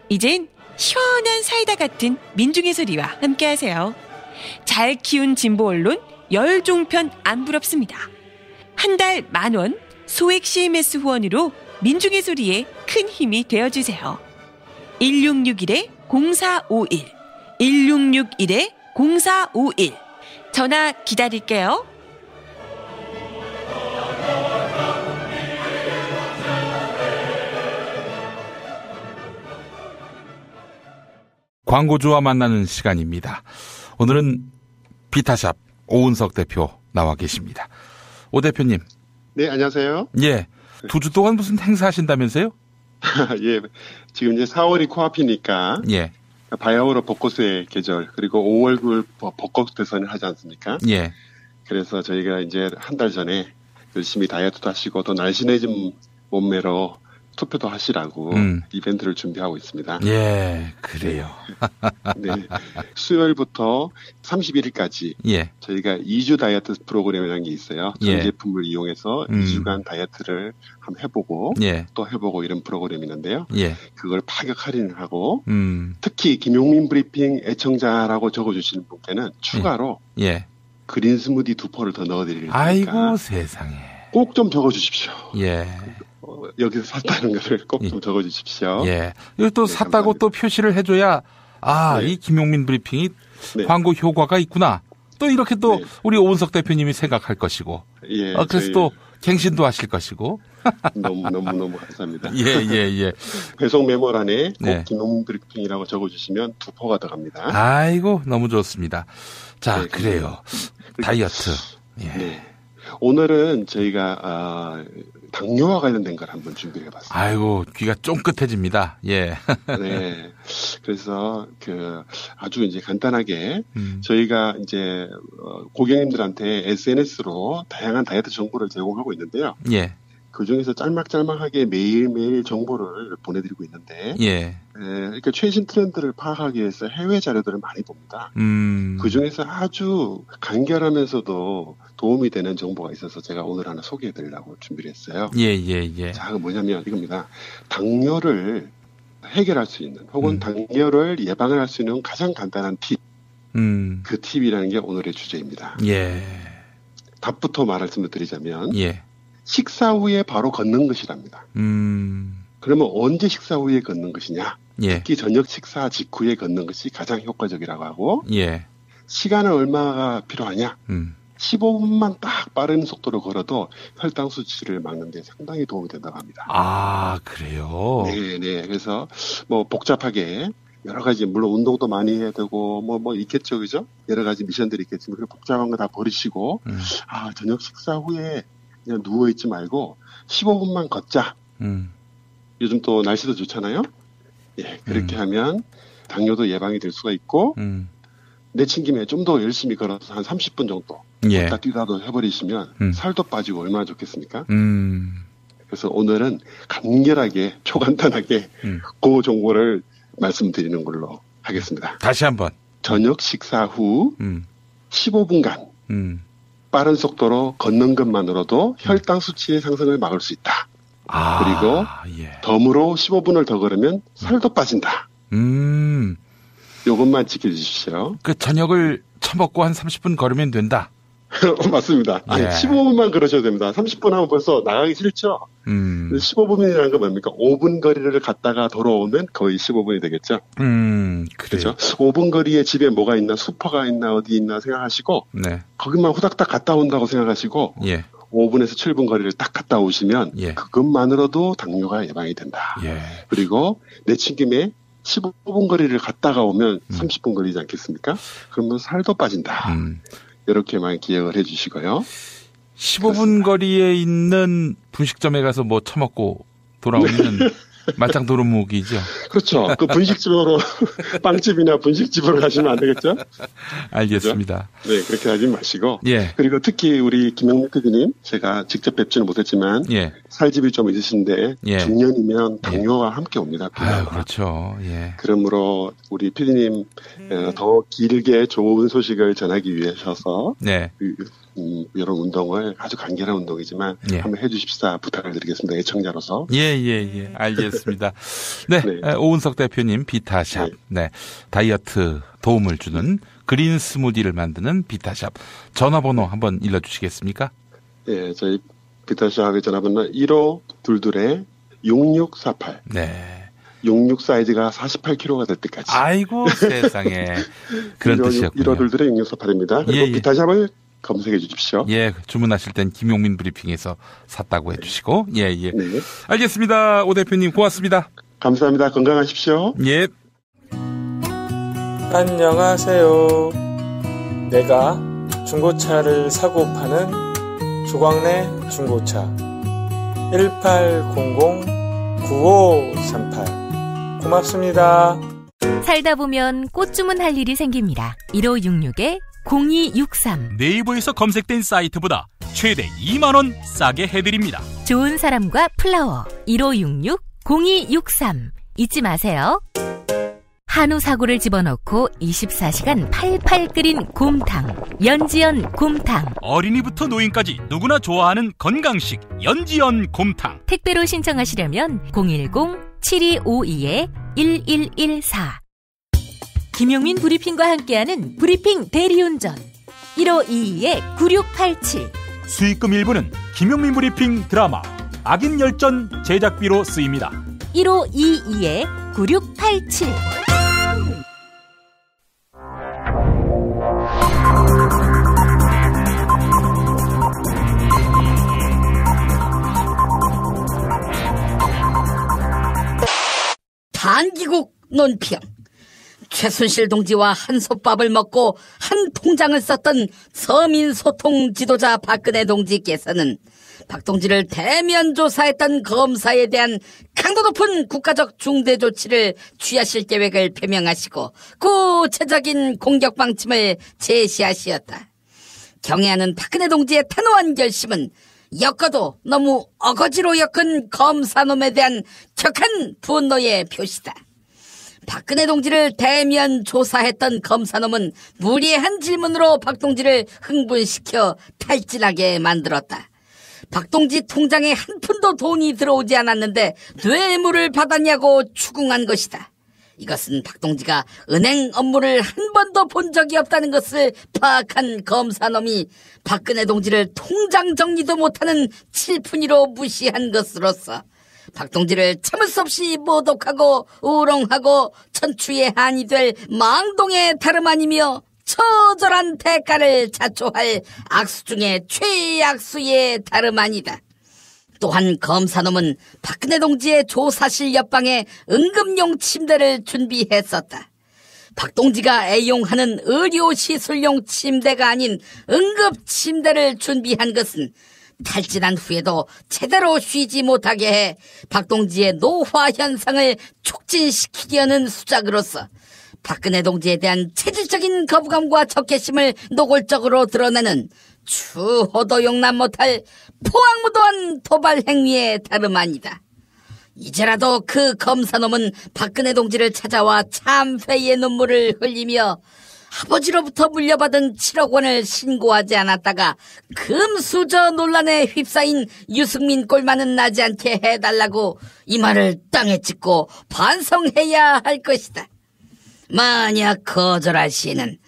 Speaker 3: 이젠 시원한 사이다 같은 민중의 소리와 함께하세요. 잘 키운 진보 언론 열종편 안 부럽습니다. 한 달 10,000원 소액 CMS 후원으로 민중의 소리에 큰 힘이 되어주세요. 1661-0451 1661-0451 전화 기다릴게요.
Speaker 11: 광고주와 만나는 시간입니다. 오늘은 비타샵 오은석 대표 나와 계십니다. 오 대표님.
Speaker 5: 네, 안녕하세요.
Speaker 11: 예. 2주 동안 무슨 행사 하신다면서요?
Speaker 5: 예. 지금 이제 4월이 코앞이니까.
Speaker 11: 예.
Speaker 5: 바야흐로 벚꽃의 계절, 그리고 5월 벚꽃 대선을 하지 않습니까?
Speaker 11: 예.
Speaker 5: 그래서 저희가 이제 한 달 전에 열심히 다이어트도 하시고 또 날씬해진 몸매로 투표도 하시라고 이벤트를 준비하고 있습니다.
Speaker 11: 예, 그래요.
Speaker 5: 네. 수요일부터 31일까지
Speaker 11: 예.
Speaker 5: 저희가 2주 다이어트 프로그램이라는 게 있어요. 전
Speaker 11: 예.
Speaker 5: 제품을 이용해서 2주간 다이어트를 한번 해보고
Speaker 11: 예.
Speaker 5: 또 해보고 이런 프로그램이 있는데요.
Speaker 11: 예.
Speaker 5: 그걸 파격 할인을 하고 특히 김용민 브리핑 애청자라고 적어주시는 분께는 추가로
Speaker 11: 예.
Speaker 5: 그린 스무디 2포를 더 넣어드릴 테니까
Speaker 11: 아이고 세상에.
Speaker 5: 꼭 좀 적어주십시오.
Speaker 11: 예.
Speaker 5: 여기서 샀다는 것을 꼭 좀 적어주십시오.
Speaker 11: 예. 이거 또 샀다고 또 표시를 해줘야 이 김용민 브리핑이 광고 효과가 있구나. 또 이렇게 또 우리 오은석 대표님이 생각할 것이고.
Speaker 5: 예.
Speaker 11: 그래서 또 갱신도 하실 것이고.
Speaker 5: 너무 감사합니다.
Speaker 11: 예.
Speaker 5: 배송 메모란에 꼭 김용민 브리핑이라고 적어주시면 2포가 더 갑니다.
Speaker 11: 아이고 너무 좋습니다. 자, 그래요. 다이어트. 예.
Speaker 5: 네. 오늘은 저희가 당뇨와 관련된 걸 한번 준비해봤습니다.
Speaker 11: 아이고 귀가 쫑긋해집니다. 예.
Speaker 5: 네. 그래서 아주 이제 간단하게 저희가 이제 고객님들한테 SNS로 다양한 다이어트 정보를 제공하고 있는데요.
Speaker 11: 예.
Speaker 5: 그 중에서 짤막짤막하게 매일매일 정보를 보내드리고 있는데,
Speaker 11: 예.
Speaker 5: 그러니까 최신 트렌드를 파악하기 위해서 해외 자료들을 많이 봅니다. 그 중에서 아주 간결하면서도 도움이 되는 정보가 있어서 제가 오늘 하나 소개해드리려고 준비를 했어요.
Speaker 11: 예.
Speaker 5: 자, 뭐냐면 이겁니다. 당뇨를 해결할 수 있는, 혹은 당뇨를 예방을 할 수 있는 가장 간단한 팁. 그 팁이라는 게 오늘의 주제입니다.
Speaker 11: 예.
Speaker 5: 답부터 말씀을 드리자면,
Speaker 11: 예.
Speaker 5: 식사 후에 바로 걷는 것이랍니다. 그러면 언제 식사 후에 걷는 것이냐?
Speaker 11: 예.
Speaker 5: 특히 저녁 식사 직후에 걷는 것이 가장 효과적이라고 하고,
Speaker 11: 예.
Speaker 5: 시간은 얼마가 필요하냐? 15분만 딱 빠른 속도로 걸어도 혈당 수치를 막는 데 상당히 도움이 된다고 합니다.
Speaker 11: 아, 그래요?
Speaker 5: 네. 그래서 뭐 복잡하게 여러 가지, 물론 운동도 많이 해야 되고 뭐 있겠죠, 그죠? 여러 가지 미션들이 있겠지만 그 복잡한 거 다 버리시고 저녁 식사 후에 그냥 누워 있지 말고 15분만 걷자. 요즘 또 날씨도 좋잖아요. 예, 그렇게 하면 당뇨도 예방이 될 수가 있고 내친 김에 좀 더 열심히 걸어서 한 30분 정도 걷다 뛰다도 해버리시면 살도 빠지고 얼마나 좋겠습니까? 그래서 오늘은 간결하게 초간단하게 그 정보를 말씀드리는 걸로 하겠습니다.
Speaker 11: 다시 한번.
Speaker 5: 저녁 식사 후 15분간 빠른 속도로 걷는 것만으로도 혈당 수치의 상승을 막을 수 있다. 그리고 덤으로 15분을 더 걸으면 살도 빠진다. 요것만 지켜주십시오.
Speaker 11: 그 저녁을 처먹고 한 30분 걸으면 된다.
Speaker 5: 맞습니다. 아니, 15분만 그러셔도 됩니다. 30분 하면 벌써 나가기 싫죠? 15분이라는 건 뭡니까? 5분 거리를 갔다가 돌아오면 거의 15분이 되겠죠? 그렇죠. 5분 거리에 집에 뭐가 있나, 슈퍼가 있나, 어디 있나 생각하시고, 거기만 후닥닥 갔다 온다고 생각하시고, 5분에서 7분 거리를 딱 갔다 오시면, 그것만으로도 당뇨가 예방이 된다. 그리고 내친김에 15분 거리를 갔다가 오면 30분 거리지 않겠습니까? 그러면 살도 빠진다. 이렇게만 기억을 해주시고요.
Speaker 11: 15분 거리에 있는 분식점에 가서 뭐 처먹고 돌아오면 말짱 도루묵이죠.
Speaker 5: 그렇죠. 그 분식집으로 빵집이나 분식집으로 가시면 안 되겠죠?
Speaker 11: 알겠습니다.
Speaker 5: 그렇죠? 네, 그렇게 하지 마시고. 그리고 특히 우리 김영민 PD님 제가 직접 뵙지는 못했지만 살집이 좀 있으신데 중년이면 당뇨와 함께 옵니다.
Speaker 11: 그렇죠.
Speaker 5: 그러므로 우리 PD님 더 길게 좋은 소식을 전하기 위해서 이런 운동을 아주 간결한 운동이지만 한번 해주십사 부탁을 드리겠습니다. 애청자로서.
Speaker 11: 알겠습니다. 오은석 대표님 비타샵. 다이어트 도움을 주는 그린 스무디를 만드는 비타샵. 전화번호 한번 일러주시겠습니까?
Speaker 5: 저희 비타샵의 전화번호는 1522-6648. 66 사이즈가 48kg가 될 때까지.
Speaker 11: 아이고 세상에. 그런 뜻이었군요.
Speaker 5: 1522-6648입니다. 그리고 비타샵을 검색해 주십시오.
Speaker 11: 주문하실 땐 김용민 브리핑에서 샀다고 해주시고. 알겠습니다. 오 대표님 고맙습니다.
Speaker 5: 감사합니다. 건강하십시오.
Speaker 6: 안녕하세요. 내가 중고차를 사고 파는 조광래 중고차 1800-9538 고맙습니다.
Speaker 8: 살다 보면 꽃 주문할 일이 생깁니다. 1566-0263
Speaker 1: 네이버에서 검색된 사이트보다 최대 2만원 싸게 해드립니다.
Speaker 8: 좋은 사람과 플라워 1566-0263 잊지 마세요. 한우 사고를 집어넣고 24시간 팔팔 끓인 곰탕 연지연 곰탕.
Speaker 1: 어린이부터 노인까지 누구나 좋아하는 건강식 연지연 곰탕.
Speaker 8: 택배로 신청하시려면 010-7252-1114. 김용민 브리핑과 함께하는 브리핑 대리운전 1522-9687.
Speaker 1: 수익금 일부는 김용민 브리핑 드라마 악인 열전 제작비로 쓰입니다.
Speaker 8: 1522-9687.
Speaker 13: 단기국 논평. 최순실 동지와 한솥밥을 먹고 한 통장을 썼던 서민소통 지도자 박근혜 동지께서는 박 동지를 대면 조사했던 검사에 대한 강도 높은 국가적 중대 조치를 취하실 계획을 표명하시고 구체적인 공격 방침을 제시하시었다. 경애하는 박근혜 동지의 단호한 결심은 엮어도 너무 어거지로 엮은 검사놈에 대한 격한 분노의 표시다. 박근혜 동지를 대면 조사했던 검사놈은 무리한 질문으로 박 동지를 흥분시켜 탈진하게 만들었다. 박 동지 통장에 한 푼도 돈이 들어오지 않았는데 뇌물을 받았냐고 추궁한 것이다. 이것은 박 동지가 은행 업무를 한 번도 본 적이 없다는 것을 파악한 검사놈이 박근혜 동지를 통장 정리도 못하는 칠푼이로 무시한 것으로서 박 동지를 참을 수 없이 모독하고 우롱하고 천추의 한이 될 망동의 다름 아니며 처절한 대가를 자초할 악수 중에 최악수의 다름 아니다. 또한 검사놈은 박근혜 동지의 조사실 옆방에 응급용 침대를 준비했었다. 박 동지가 애용하는 의료시술용 침대가 아닌 응급 침대를 준비한 것은 탈진한 후에도 제대로 쉬지 못하게 해 박 동지의 노화 현상을 촉진시키려는 수작으로서 박근혜 동지에 대한 체질적인 거부감과 적개심을 노골적으로 드러내는 추호도 용납 못할 포악무도한 도발 행위에 다름 아니다. 이제라도 그 검사놈은 박근혜 동지를 찾아와 참회의 눈물을 흘리며 아버지로부터 물려받은 7억 원을 신고하지 않았다가 금수저 논란에 휩싸인 유승민 꼴만은 나지 않게 해달라고 이 말을 땅에 찍고 반성해야 할 것이다. 만약 거절할 시에는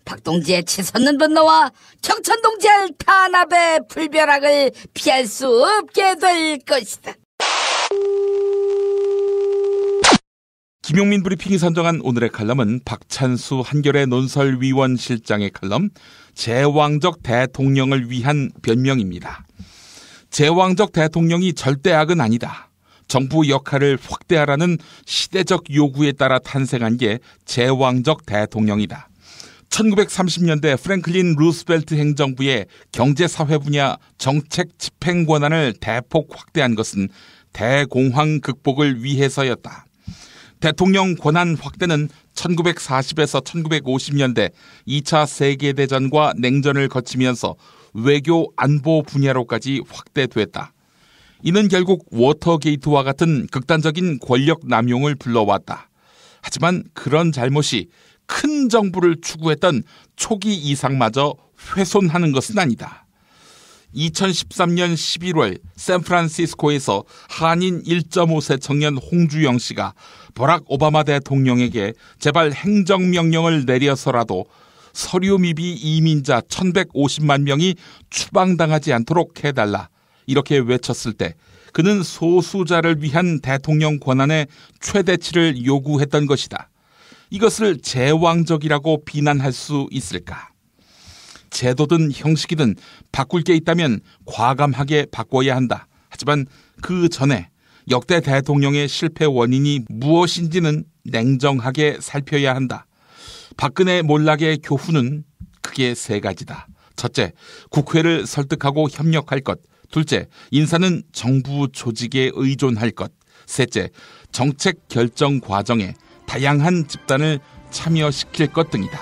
Speaker 13: 박동지의 치솟는 분노와 정천동지의 탄압의 불벼락을 피할 수 없게 될 것이다.
Speaker 11: 김용민 브리핑이 선정한 오늘의 칼럼은 박찬수 한겨레 논설위원 실장의 칼럼 제왕적 대통령을 위한 변명입니다. 제왕적 대통령이 절대 악은 아니다. 정부 역할을 확대하라는 시대적 요구에 따라 탄생한 게 제왕적 대통령이다. 1930년대 프랭클린 루스벨트 행정부의 경제사회 분야 정책 집행 권한을 대폭 확대한 것은 대공황 극복을 위해서였다. 대통령 권한 확대는 1940에서 1950년대 2차 세계대전과 냉전을 거치면서 외교 안보 분야로까지 확대됐다. 이는 결국 워터게이트와 같은 극단적인 권력 남용을 불러왔다. 하지만 그런 잘못이 큰 정부를 추구했던 초기 이상마저 훼손하는 것은 아니다. 2013년 11월 샌프란시스코에서 한인 1.5세 청년 홍주영 씨가 버락 오바마 대통령에게 제발 행정명령을 내려서라도 서류 미비 이민자 1150만 명이 추방당하지 않도록 해달라 이렇게 외쳤을 때 그는 소수자를 위한 대통령 권한의 최대치를 요구했던 것이다. 이것을 제왕적이라고 비난할 수 있을까? 제도든 형식이든 바꿀 게 있다면 과감하게 바꿔야 한다. 하지만 그 전에 역대 대통령의 실패 원인이 무엇인지는 냉정하게 살펴야 한다. 박근혜 몰락의 교훈은 크게 세 가지다. 첫째, 국회를 설득하고 협력할 것. 둘째, 인사는 정부 조직에 의존할 것. 셋째, 정책 결정 과정에 다양한 집단을 참여시킬 것 등이다.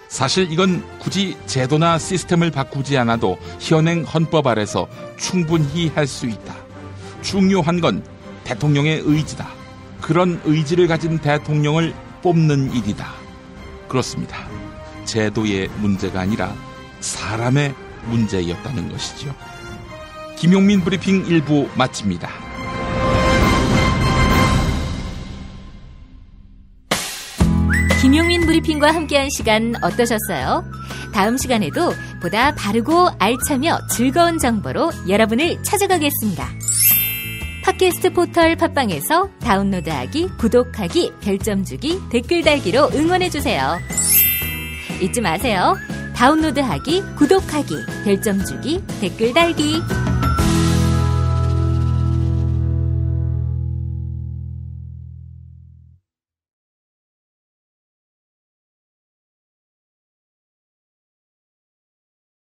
Speaker 11: 사실 이건 굳이 제도나 시스템을 바꾸지 않아도 현행 헌법 아래서 충분히 할 수 있다. 중요한 건 대통령의 의지다. 그런 의지를 가진 대통령을 뽑는 일이다. 그렇습니다. 제도의 문제가 아니라 사람의 문제였다는 것이죠. 김용민 브리핑 1부 마칩니다.
Speaker 8: 김용민 브리핑과 함께한 시간 어떠셨어요? 다음 시간에도 보다 바르고 알차며 즐거운 정보로 여러분을 찾아가겠습니다. 팟캐스트 포털 팟빵에서 다운로드하기, 구독하기, 별점 주기, 댓글 달기로 응원해주세요. 잊지 마세요. 다운로드하기, 구독하기, 별점 주기, 댓글 달기.